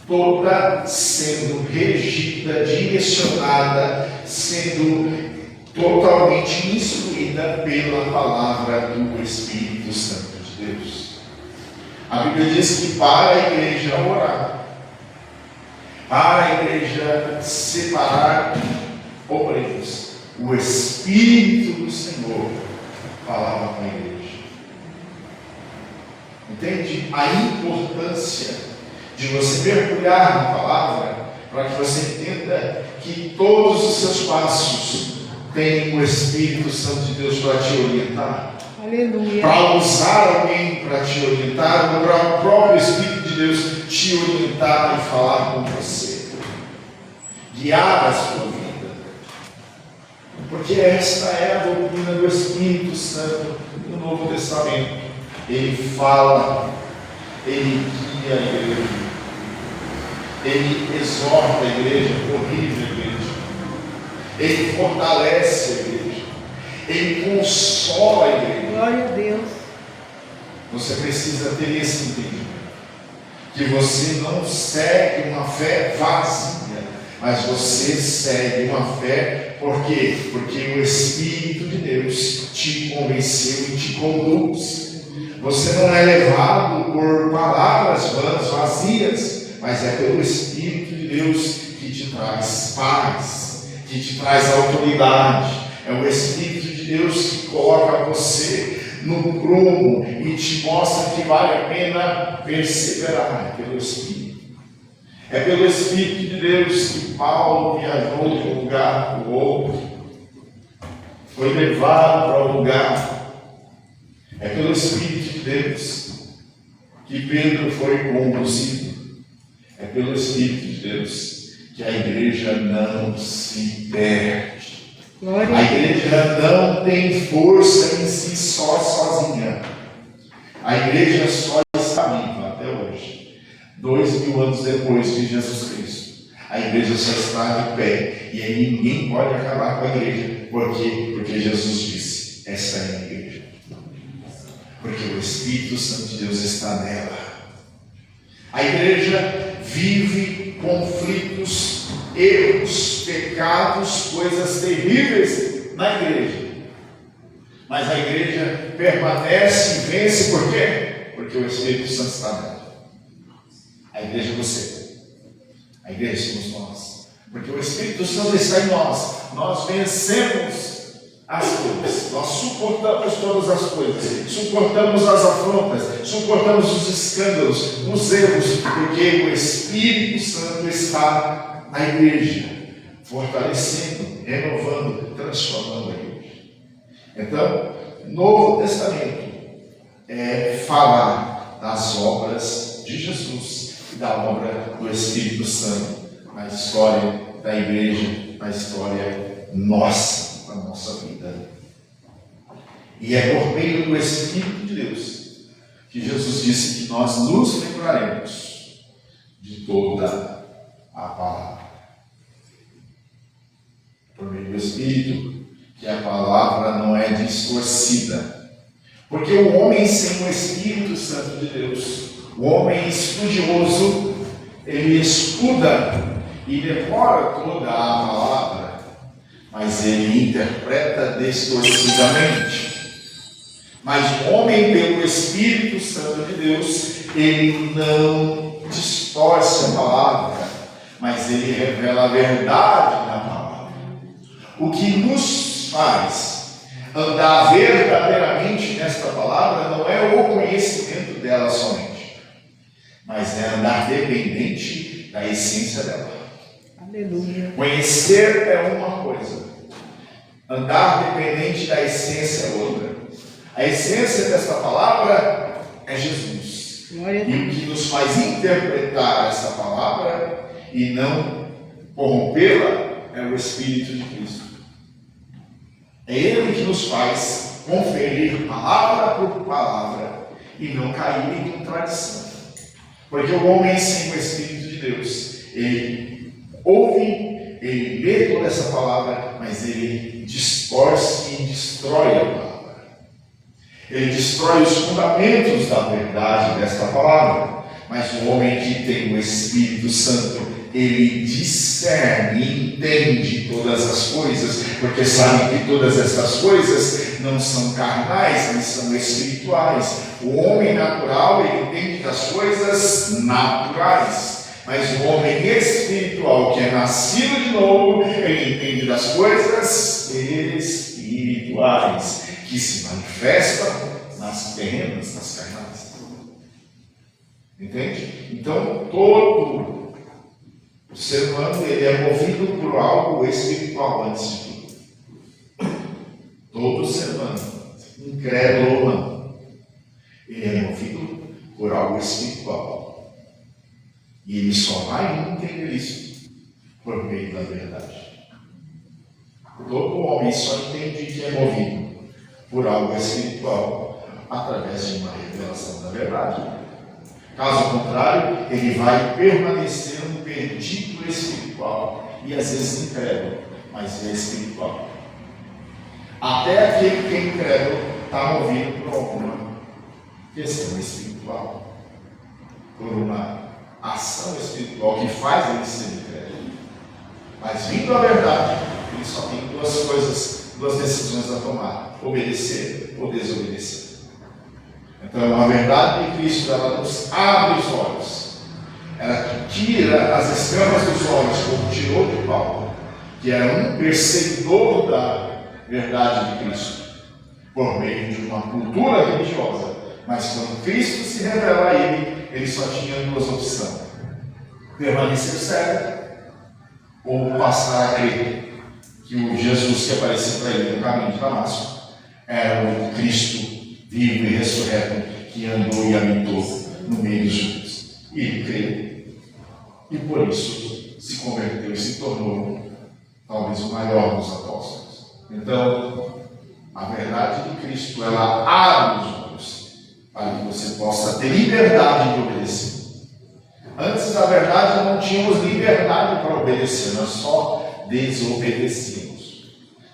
toda sendo regida, direcionada, sendo totalmente instruída pela palavra do Espírito Santo de Deus. A Bíblia diz que para a igreja orar, para a igreja separar obreiros, o Espírito do Senhor falava com a igreja. Entende a importância de você mergulhar na palavra para que você entenda que todos os seus passos tem o Espírito Santo de Deus para te orientar. Aleluia. Para usar alguém para te orientar, ou para o próprio Espírito de Deus te orientar e falar com você, guiar a sua vida. Porque esta é a doutrina do Espírito Santo no Novo Testamento. Ele fala, ele guia a igreja, ele exorta a igreja, corrige a igreja, ele fortalece a igreja, ele consola a igreja. Glória a Deus. Você precisa ter esse entendimento, que você não segue uma fé vazia, mas você segue uma fé, por quê? Porque o Espírito de Deus te convenceu e te conduz. Você não é levado por palavras vãs, vazias, mas é pelo Espírito de Deus que te traz paz, que te traz autoridade. É o Espírito de Deus que coloca você no prumo e te mostra que vale a pena perseverar. É pelo Espírito. É pelo Espírito de Deus que Paulo viajou de um lugar para o outro, foi levado para um lugar. É pelo Espírito de Deus que Pedro foi conduzido. É pelo Espírito de Deus que a igreja não se perde. A igreja não tem força em si só, sozinha. A igreja só está viva até hoje, 2000 anos depois de Jesus Cristo. A igreja só está de pé, e aí ninguém pode acabar com a igreja. Por quê? Porque Jesus disse: essa é a igreja. Porque o Espírito Santo de Deus está nela. A igreja vive conflitos, erros, pecados, coisas terríveis na igreja. Mas a igreja permanece e vence por quê? Porque o Espírito Santo está nela. A igreja é você. A igreja somos nós. Porque o Espírito Santo está em nós. Nós vencemos as coisas, nós suportamos todas as coisas, suportamos as afrontas, suportamos os escândalos, os erros, porque o Espírito Santo está na igreja, fortalecendo, renovando, transformando a igreja. Então, Novo Testamento é falar das obras de Jesus e da obra do Espírito Santo na história da igreja, na história nossa, da nossa vida. E é por meio do Espírito de Deus que Jesus disse que nós nos lembraremos de toda a palavra. Por meio do Espírito, que a palavra não é distorcida. Porque o homem sem o Espírito Santo de Deus, o homem estudioso, ele estuda e decora toda a palavra, mas ele interpreta distorcidamente. Mas o homem, pelo Espírito Santo de Deus, ele não distorce a palavra, mas ele revela a verdade na palavra. O que nos faz andar verdadeiramente nesta palavra não é o conhecimento dela somente, mas é andar dependente da essência dela. Aleluia. Conhecer é uma coisa, andar dependente da essência é outra. A essência desta palavra é Jesus. Glória a E o que nos faz interpretar essa palavra e não corrompê-la é o Espírito de Cristo. É Ele que nos faz conferir palavra por palavra e não cair em contradição. Porque o homem sem o Espírito de Deus, ele ouve, ele lê toda essa palavra, mas ele distorce e destrói a palavra. Ele destrói os fundamentos da verdade desta palavra. Mas o homem que tem o Espírito Santo, ele discerne e entende todas as coisas, porque sabe que todas essas coisas não são carnais, mas são espirituais. O homem natural, ele entende das coisas naturais, mas o homem espiritual, que é nascido de novo, ele entende das coisas espirituais, que se manifestam nas terrenas, nas carnais. Entende? Então, todo o ser humano, ele é movido por algo espiritual antes de tudo. Todo ser humano, incrédulo ou não, ele é movido por algo espiritual. E ele só vai entender isso por meio da verdade. Todo homem só entende que é movido por algo espiritual através de uma revelação da verdade. Caso contrário, ele vai permanecer um perdido espiritual e às vezes incrédulo, mas é espiritual. Até aquele que é incrédulo está movido por alguma questão espiritual, por uma ação espiritual que faz ele ser incrédulo. Mas vindo a verdade, ele só tem duas coisas, duas decisões a tomar: obedecer ou desobedecer. Então, a verdade de Cristo, ela nos abre os olhos, ela tira as escamas dos olhos, como tirou de Paulo, que era um perseguidor da verdade de Cristo, por meio de uma cultura religiosa. Mas quando Cristo se revela a ele só tinha duas opções: permanecer cego ou passar a crer que o Jesus que apareceu para ele no caminho de Damasco era o Cristo vivo e ressurreto que andou e habitou no meio dos judeus. E ele creu, e por isso se converteu e se tornou talvez o maior dos apóstolos. Então, a verdade de Cristo, ela abre os olhos para que você possa ter liberdade de obedecer. Antes da verdade não tínhamos liberdade para obedecer, nós só desobedecíamos.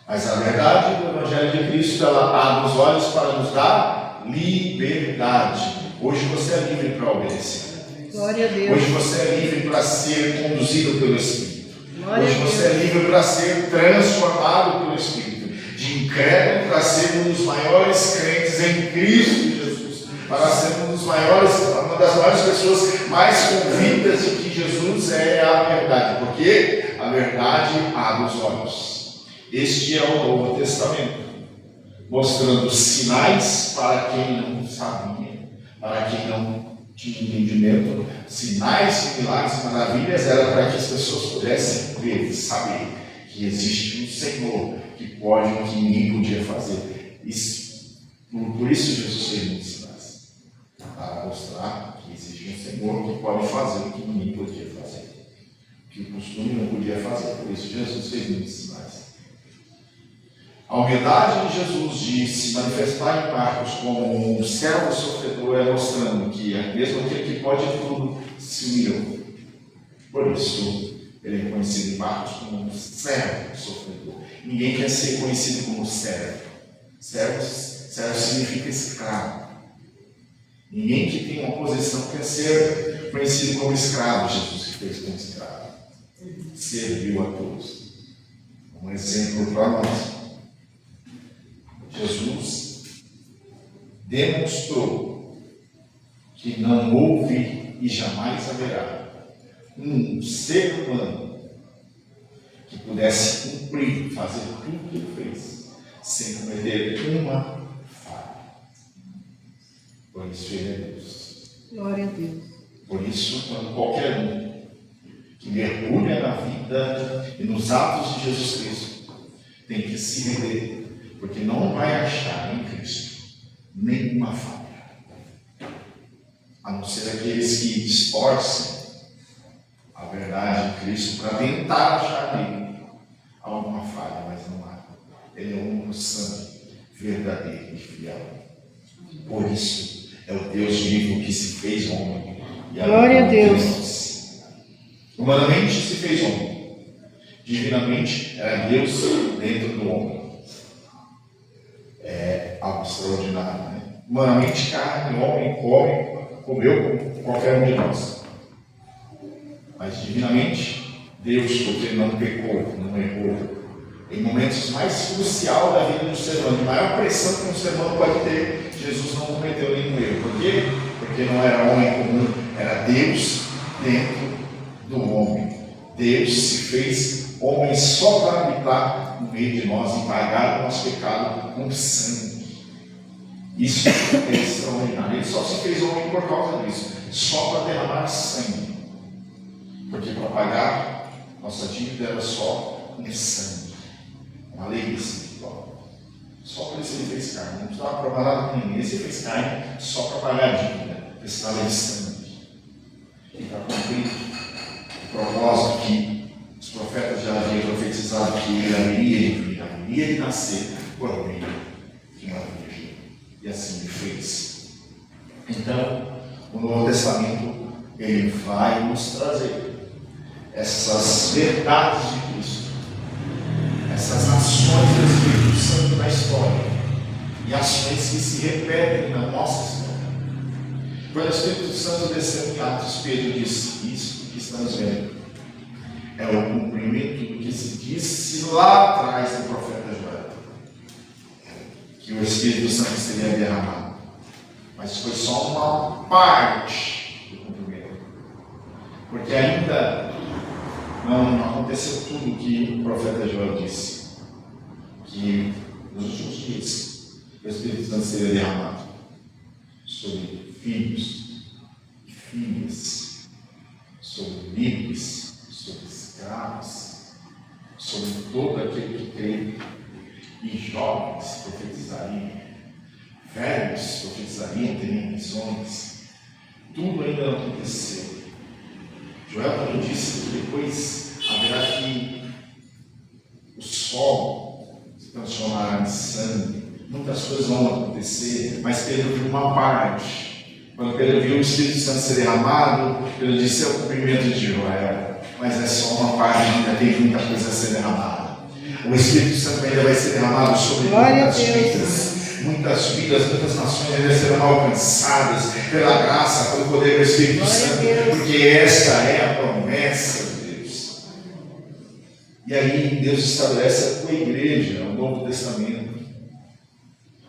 Mas a verdade do Evangelho de Cristo, ela abre os olhos para nos dar liberdade. Hoje você é livre para obedecer. Glória a Deus. Hoje você é livre para ser conduzido pelo Espírito. Glória Hoje a Deus. você é livre para ser transformado pelo Espírito. De incrédulo para ser um dos maiores crentes em Cristo Jesus. Para ser uma das maiores pessoas mais convictas de que Jesus é a verdade. Porque a verdade abre os olhos. Este é o Novo Testamento, mostrando sinais para quem não sabia, para quem não tinha entendimento. Sinais, milagres e maravilhas eram para que as pessoas pudessem ver e saber que existe um Senhor que pode o que ninguém podia fazer. Por isso Jesus fez muitos sinais, para mostrar que existe um Senhor que pode fazer o que ninguém podia fazer, que o costume não podia fazer. Por isso Jesus fez muitos sinais. A humildade de Jesus de se manifestar em Marcos como um servo sofredor é mostrando que mesmo aquele que pode tudo se humilhou. Por isso, ele é conhecido em Marcos como um servo sofredor. Ninguém quer ser conhecido como servo. Servo significa escravo. Ninguém que tem uma posição quer ser conhecido como escravo. Jesus que fez como escravo. Serviu a todos. Um exemplo para nós. Jesus demonstrou que não houve e jamais haverá um ser humano que pudesse cumprir, fazer tudo o que ele fez, sem cometer uma falha. Por isso ele é Deus. Glória a Deus. Por isso, quando qualquer um que mergulha na vida e nos atos de Jesus Cristo tem que se render, porque não vai achar em Cristo nenhuma falha, a não ser aqueles que distorcem a verdade de Cristo para tentar achar nele alguma falha, mas não há. Ele é o único santo, verdadeiro e fiel. Por isso é o Deus vivo que se fez homem. Glória a Deus. Humanamente se fez homem, divinamente era Deus dentro do homem. É algo extraordinário, né? Humanamente, carne, homem comeu como qualquer um de nós. Mas divinamente, Deus, porque ele não pecou, não errou. Em momentos mais cruciais da vida do ser humano, de maior pressão que um ser humano pode ter, Jesus não cometeu nenhum erro. Por quê? Porque não era homem comum, era Deus dentro do homem. Deus se fez homem só para habitar no meio de nós e pagar o nosso pecado com sangue. Isso é extraordinário. Ele só se fez homem por causa disso, só para derramar sangue. Porque para pagar nossa dívida era só um sangue, uma lei espiritual. Só por isso ele fez carne, não precisava provar nada com ninguém. Ele fez carne só para pagar a dívida, precisava de sangue. E para cumprir o propósito que os profetas já haviam profetizado que ele haveria de vir nascer por meio de uma virgem. E assim me fez. Então, o Novo Testamento, ele vai nos trazer essas verdades de Cristo, essas ações do Espírito Santo na história, e ações que se repetem na nossa história. Quando o Espírito Santo desceu em Atos, Pedro disse: isso que estamos vendo é o cumprimento do que se disse lá atrás do profeta Joel, que o Espírito Santo seria derramado. Mas foi só uma parte do cumprimento, porque ainda não aconteceu tudo o que o profeta Joel disse, que nos últimos dias o Espírito Santo seria derramado sobre filhos e filhas, sobre livres, sobre escravos, sobre todo aquele que crê, e jovens profetizariam, velhos profetizariam, teriam visões. Tudo ainda não aconteceu. Joel também disse que depois haverá que o sol se transformará em sangue. Muitas coisas vão acontecer, mas Pedro viu uma parte. Quando Pedro viu o Espírito Santo ser derramado, ele disse: é o cumprimento de Joel, mas é só uma parte, ainda tem muita coisa a ser derramada. O Espírito Santo ainda vai ser derramado sobre muitas vidas, muitas nações ainda serão alcançadas pela graça, pelo poder do Espírito Santo, porque esta é a promessa de Deus. E aí Deus estabelece a tua igreja, o Novo Testamento.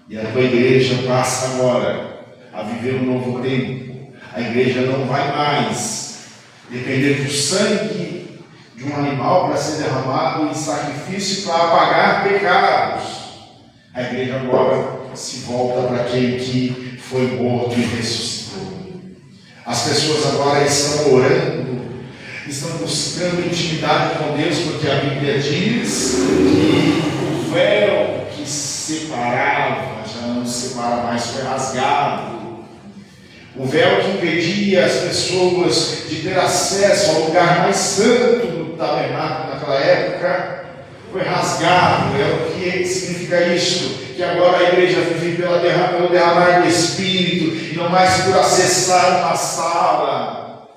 E a tua igreja passa agora a viver um novo tempo. A igreja não vai mais depender do sangue de um animal para ser derramado em sacrifício para apagar pecados. A igreja agora se volta para aquele que foi morto e ressuscitou. As pessoas agora estão orando, estão buscando intimidade com Deus, porque a Bíblia diz que o véu que separava já não separa mais, foi rasgado. O véu que impedia as pessoas de ter acesso ao lugar mais santo do tabernáculo naquela época foi rasgado. É o que significa isso? Que agora a igreja vive pelo derramar do Espírito e não mais por acessar uma sala.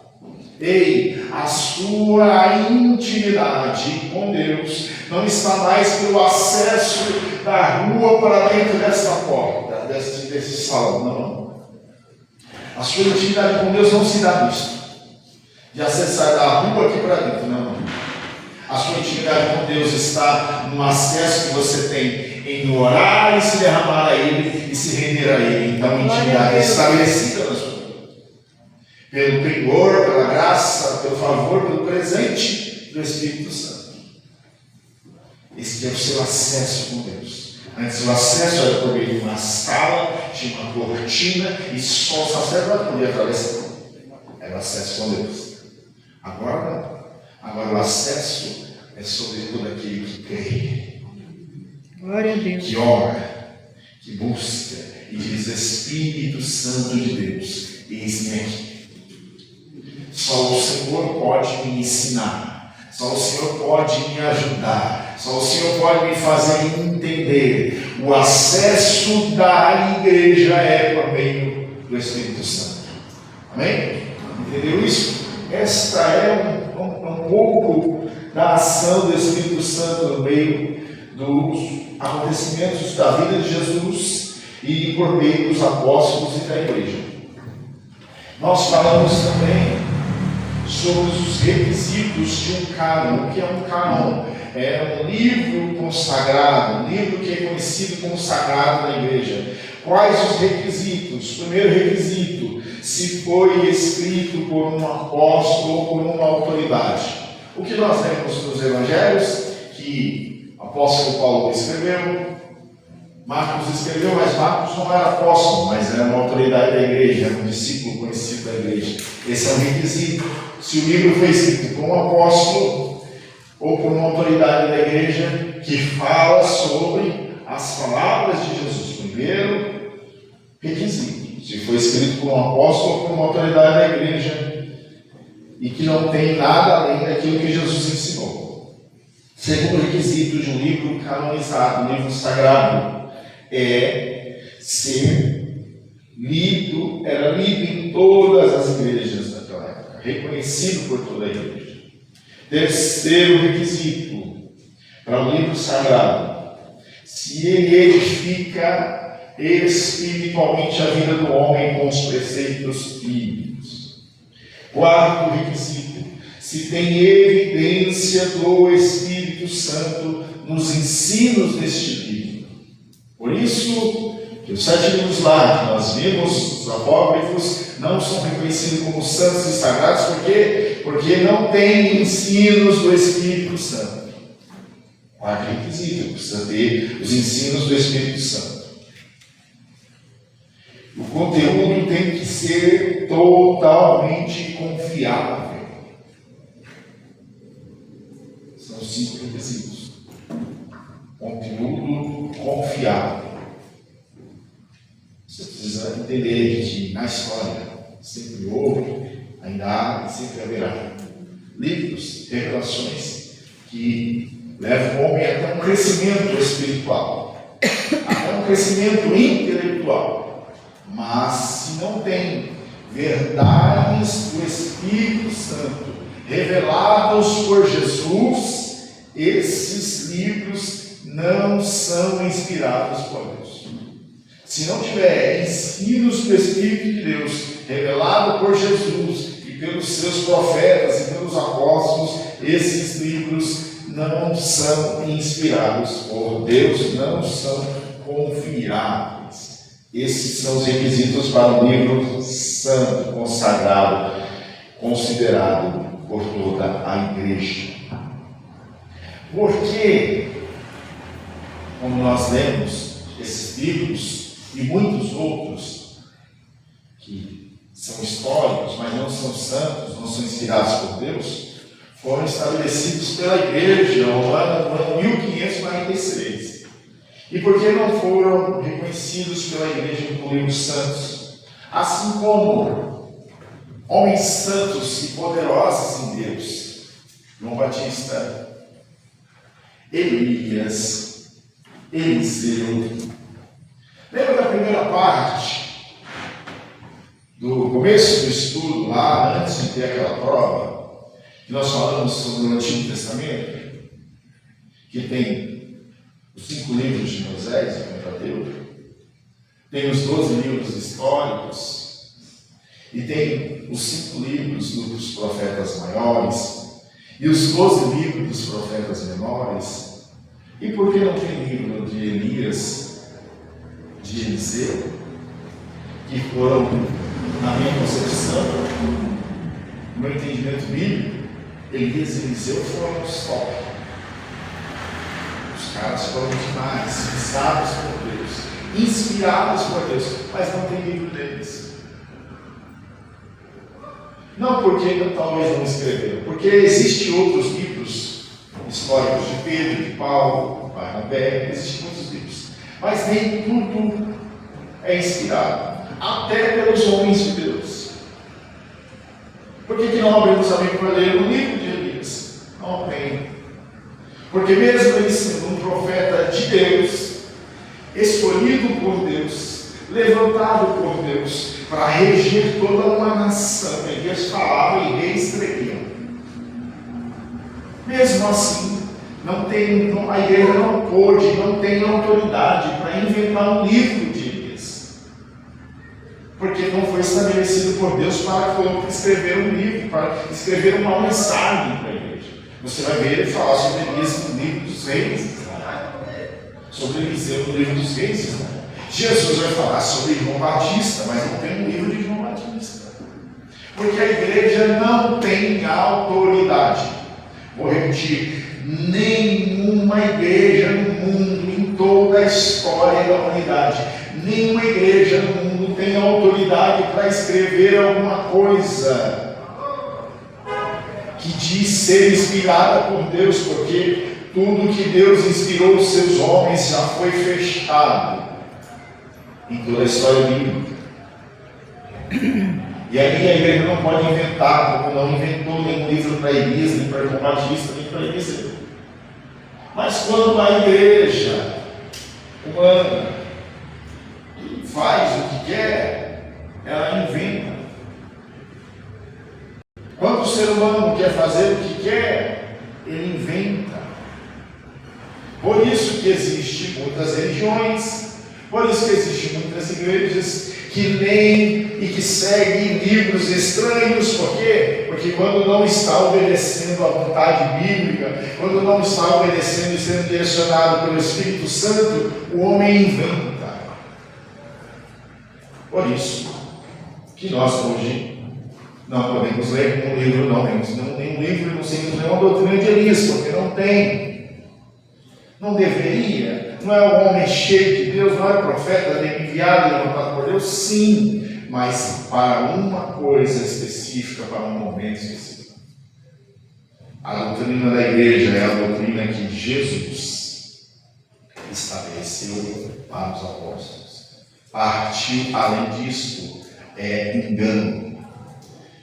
Ei, a sua intimidade com Deus não está mais pelo acesso da rua para dentro desta porta, desse salão, não. A sua intimidade com Deus não se dá nisto, de acessar da rua aqui para dentro, não. A sua intimidade com Deus está no acesso que você tem em orar e se derramar a Ele e se render a Ele. Então, a intimidade é estabelecida na sua vida, pelo primor, pela graça, pelo favor, pelo presente do Espírito Santo. Esse é o seu acesso com Deus. Antes o acesso era por meio de uma sala, tinha uma cortina e só o sacerdote podia atravessar. Era o acesso com Deus. Agora não. Agora o acesso é sobre todo aquele que crê. Glória a Deus. Que ora, que busca e diz: Espírito Santo de Deus, eis-me aqui. Só o Senhor pode me ensinar. Só o Senhor pode me ajudar. Só o Senhor pode me fazer entender. O acesso da igreja é por meio do Espírito Santo. Amém? Entendeu isso? Esta é um pouco da ação do Espírito Santo no meio dos acontecimentos da vida de Jesus e por meio dos apóstolos e da igreja. Nós falamos também sobre os requisitos de um cânon. O que é um cânon? É um livro consagrado, um livro que é conhecido como sagrado na igreja. Quais os requisitos? Primeiro requisito: se foi escrito por um apóstolo ou por uma autoridade. O que nós vemos nos evangelhos, que o apóstolo Paulo escreveu, Marcos escreveu, mas Marcos não era apóstolo, mas era uma autoridade da igreja, era um discípulo conhecido da igreja. Esse é um requisito. Se o livro foi escrito por um apóstolo ou por uma autoridade da igreja que fala sobre as palavras de Jesus. Primeiro requisito: se foi escrito por um apóstolo ou por uma autoridade da igreja e que não tem nada além daquilo que Jesus ensinou. Segundo requisito de um livro canonizado, um livro sagrado, é ser lido, era lido em todas as igrejas daquela época, reconhecido por toda a igreja. Terceiro requisito para um livro sagrado: se ele edifica espiritualmente a vida do homem com os preceitos bíblicos. Quarto requisito: se tem evidência do Espírito Santo nos ensinos deste livro. Por isso, que os 7 livros lá que nós vimos, os apócrifos, não são reconhecidos como santos e sagrados, porque não tem ensinos do Espírito Santo. Quarto requisito: precisa ter os ensinos do Espírito Santo. O conteúdo tem que ser totalmente confiável. São 5 requisitos. Conteúdo confiável. Você precisa entender que na história sempre houve, ainda há e sempre haverá livros, revelações que levam o homem até um crescimento espiritual, até um crescimento intelectual. Mas se não tem verdades do Espírito Santo revelados por Jesus, esses livros não são inspirados por Deus. Se não tiver ensinos do Espírito de Deus revelado por Jesus e pelos seus profetas e pelos apóstolos, esses livros não são inspirados por Deus, não são confiáveis. Esses são os requisitos para um livro santo, consagrado, considerado por toda a igreja. Porque, como nós lemos esses livros e muitos outros que são históricos, mas não são santos, não são inspirados por Deus, foram estabelecidos pela igreja no ano 1546. E por que não foram reconhecidos pela igreja como livros santos? Assim como homens santos e poderosos em Deus, João Batista, Elias, Eliseu. Lembra da primeira parte do começo do estudo, lá antes de ter aquela prova, que nós falamos sobre o Antigo Testamento, que tem os 5 livros de Moisés, o Pentateuco, tem os 12 livros históricos, e tem os 5 livros dos profetas maiores, e os 12 livros dos profetas menores. E por que não tem livro de Elias, de Eliseu, que foram, na minha concepção, no meu entendimento bíblico, Elias e Eliseu foram os top. Os caras foram demais, sábios por Deus, inspirados por Deus, mas não tem livro deles. Não porque talvez não escreveram, porque existem outros livros históricos de Pedro, de Paulo, de Barnabé, existem muitos livros, mas nem tudo é inspirado, até pelos homens de Deus. Por que não abrimos também para ler o livro de Elias? Não tem. Porque mesmo ele sendo um profeta de Deus, escolhido por Deus, levantado por Deus, para reger toda uma nação, Elias falava e reis tremiam. Mesmo assim, a igreja não pôde, não tem autoridade para inventar um livro de Elias. Porque não foi estabelecido por Deus para escrever um livro, para escrever uma mensagem para a igreja. Você vai ver ele falar sobre Elias no livro dos reis, sobre Eliseu no livro dos reis. Jesus vai falar sobre João Batista, mas não tem um livro de João Batista. Porque a igreja não tem autoridade. Vou repetir, nenhuma igreja no mundo, em toda a história da humanidade, nenhuma igreja no mundo tem autoridade para escrever alguma coisa que diz ser inspirada por Deus, porque tudo que Deus inspirou os seus homens já foi fechado em toda a história bíblica. E aí a igreja não pode inventar, como não inventou nenhum livro para Elias, nem para João Batista, nem para Eliseu. Mas quando a igreja humana faz o que quer, ela inventa. Quando o ser humano quer fazer o que quer, ele inventa. Por isso que existem muitas religiões, por isso que existem muitas igrejas que leem e que seguem livros estranhos. Por quê? Porque quando não está obedecendo à vontade bíblica, quando não está obedecendo e sendo direcionado pelo Espírito Santo, o homem inventa. Por isso que nós hoje não podemos ler um livro, não lemos nenhum livro, não seguimos nenhuma doutrina de Elias, porque não tem. Não deveria. Não é um homem cheio de Deus, não é profeta, nem enviado e levantado por Deus, sim, mas para uma coisa específica, para um momento específico. A doutrina da igreja é a doutrina que Jesus estabeleceu para os apóstolos. Partiu além disso é engano.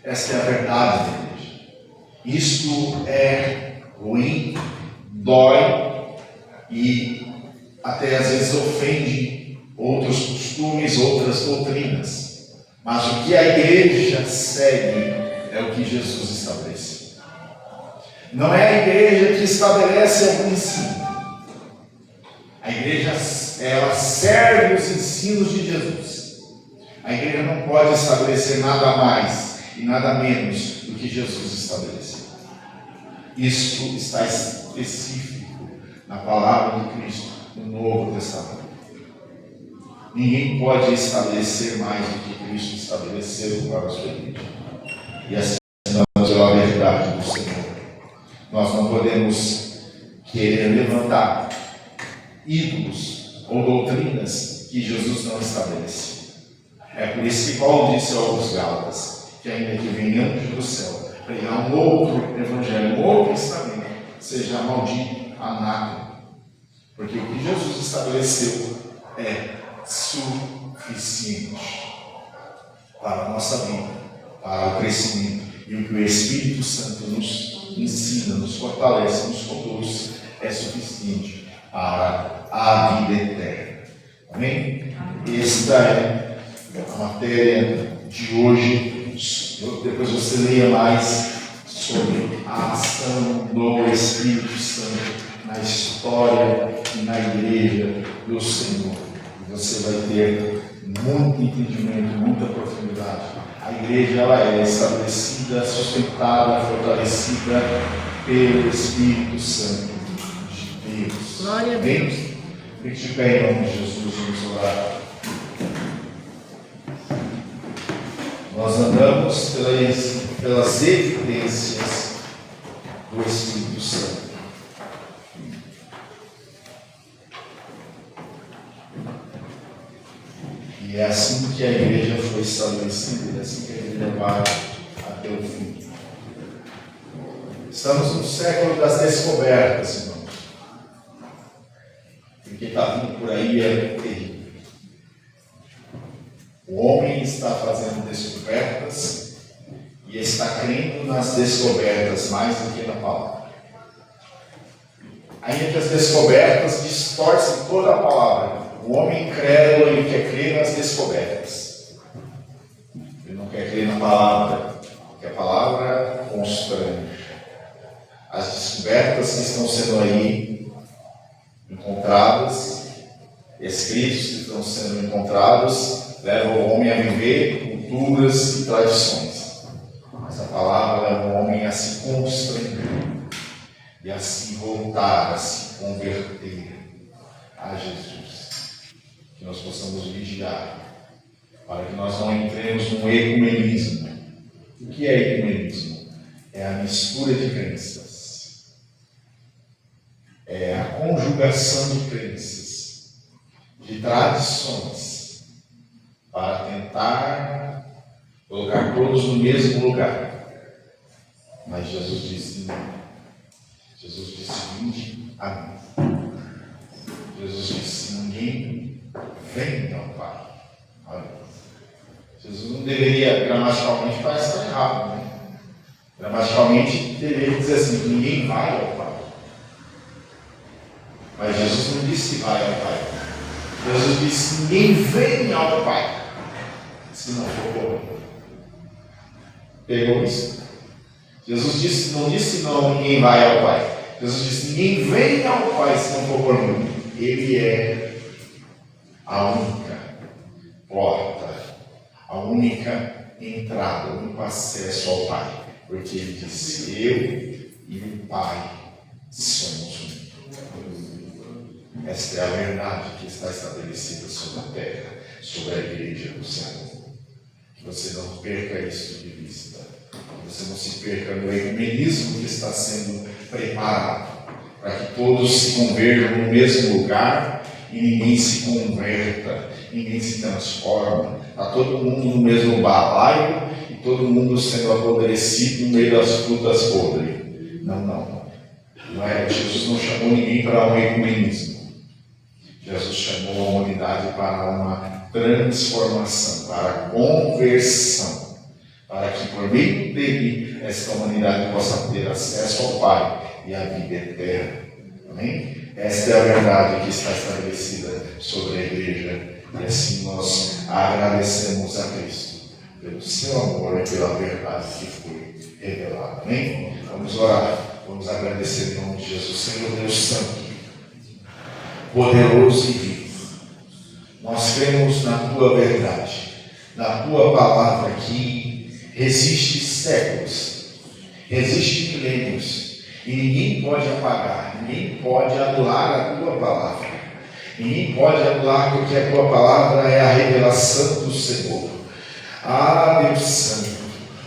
Essa é a verdade da igreja. Isto é ruim, dói e até às vezes ofende outros costumes, outras doutrinas. Mas o que a igreja segue é o que Jesus estabeleceu. Não é a igreja que estabelece algum ensino. A igreja, ela serve os ensinos de Jesus. A igreja não pode estabelecer nada mais e nada menos do que Jesus estabeleceu. Isso está específico na palavra de Cristo, no Novo Testamento. Ninguém pode estabelecer mais do que Cristo estabeleceu para a sua igreja. E assim nós é a verdade do Senhor. Nós não podemos querer levantar ídolos ou doutrinas que Jesus não estabeleceu. É por isso que Paulo disse aos Gálatas que ainda que venha anjo do céu pregar um outro evangelho, um outro ensinamento, seja maldito, anátema. Porque o que Jesus estabeleceu é suficiente para a nossa vida, para o crescimento. E o que o Espírito Santo nos ensina, nos fortalece, nos conduz, é suficiente para a vida eterna. Amém? Esta é a matéria de hoje. Depois você leia mais sobre a ação do Espírito Santo na história e na igreja do Senhor. E você vai ter muito entendimento, muita profundidade. A igreja ela é estabelecida, sustentada, fortalecida pelo Espírito Santo de Deus. Glória a Deus. Fique de pé em nome de Jesus, vamos orar. Nós andamos pelas evidências do Espírito Santo. E é assim que a igreja foi estabelecida, é assim que a igreja vai até o fim. Estamos no século das descobertas, irmãos. O que está vindo por aí é terrível. O homem está fazendo descobertas e está crendo nas descobertas mais do que na palavra. Ainda que as descobertas distorcem toda a palavra. O homem incrédulo, ele quer crer nas descobertas. Ele não quer crer na palavra, porque a palavra constrange. As descobertas que estão sendo aí encontradas, escritos que estão sendo encontrados, levam o homem a viver culturas e tradições. Mas a palavra leva o homem a se constranger e a se voltar, a se converter a Jesus. Que nós possamos vigiar, para que nós não entremos num ecumenismo. O que é ecumenismo? É a mistura de crenças. É a conjugação de crenças, de tradições, para tentar colocar todos no mesmo lugar. Mas Jesus disse não. Jesus disse: vinde a mim. Jesus disse: ninguém vem ao Pai. Olha, Jesus não deveria, gramaticalmente, parece que está errado, né? Gramaticalmente deveria dizer assim: ninguém vai ao Pai. Mas Jesus não disse vai ao Pai. Jesus disse: ninguém vem ao Pai se não for por mim. Pegou isso? Jesus não disse não, ninguém vai ao Pai. Jesus disse: ninguém vem ao Pai se não for por mim. Ele é a única porta, a única entrada, o único acesso ao Pai. Porque ele disse: eu e o Pai somos um. Esta é a verdade que está estabelecida sobre a terra, sobre a igreja do Senhor. Que você não perca isso de vista. Que você não se perca no ecumenismo que está sendo preparado para que todos se converjam no mesmo lugar e ninguém se converta, ninguém se transforma. Está todo mundo no mesmo balaio e todo mundo sendo apodrecido no meio das frutas podres. Não é. Jesus não chamou ninguém para um ecumenismo. Jesus chamou a humanidade para uma transformação, para a conversão, para que por meio dele esta humanidade possa ter acesso ao Pai e à vida eterna. Amém? Esta é a verdade que está estabelecida sobre a igreja, e assim nós agradecemos a Cristo pelo seu amor e pela verdade que foi revelada. Amém? Vamos orar, vamos agradecer em nome de Jesus. Senhor Deus Santo, poderoso e vivo, nós cremos na tua verdade, na tua palavra que resiste séculos, resiste milênios, e ninguém pode apagar, ninguém pode anular a tua palavra, ninguém pode anular, porque a tua palavra é a revelação do Senhor. Ah, Deus Santo,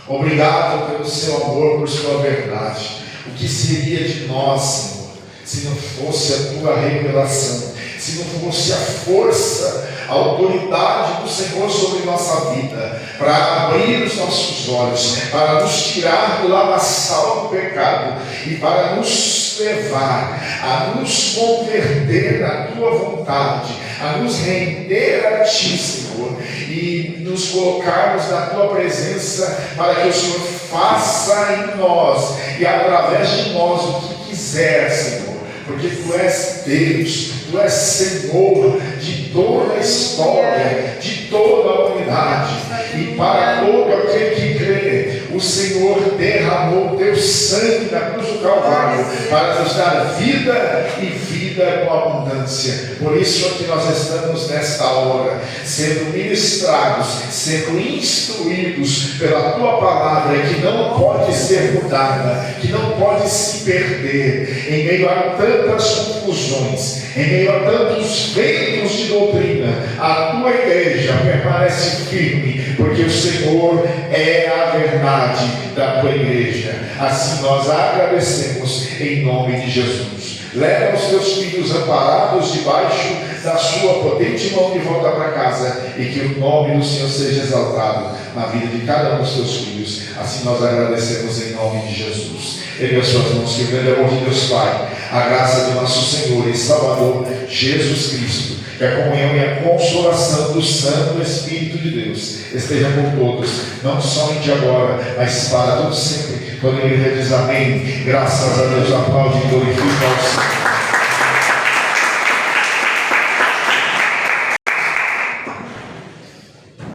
obrigado pelo seu amor, por sua verdade. O que seria de nós, Senhor, se não fosse a tua revelação, se não fosse a força, a autoridade do Senhor sobre nossa vida, para abrir os nossos olhos, para nos tirar do lamaçal do pecado e para nos levar a nos converter na tua vontade, a nos render a ti, Senhor, e nos colocarmos na tua presença para que o Senhor faça em nós e através de nós o que quiser, Senhor. Porque tu és Deus, tu és Senhor de toda a história, de toda a humanidade. E para todo aquele que crê, o Senhor derramou o teu sangue na cruz do Calvário para nos dar vida e vida com abundância. Por isso aqui nós estamos nesta hora, sendo ministrados, sendo instruídos pela tua palavra, que não pode ser mudada, que não pode se perder, em meio a tantas confusões, em meio a tantos ventos de doutrina. A tua igreja permanece firme, porque o Senhor é a verdade da tua igreja. Assim nós agradecemos em nome de Jesus. Leva os teus filhos amparados debaixo da sua potente mão de volta para casa, e que o nome do Senhor seja exaltado na vida de cada um dos teus filhos. Assim nós agradecemos em nome de Jesus. Ergue as suas mãos, que o grande amor de Deus Pai, a graça de nosso Senhor e Salvador Jesus Cristo, que a comunhão e a consolação do Santo Espírito de Deus esteja por todos, não somente agora, mas para todos sempre. Quando ele diz amém, graças a Deus, aplaude e glorifica ao Senhor.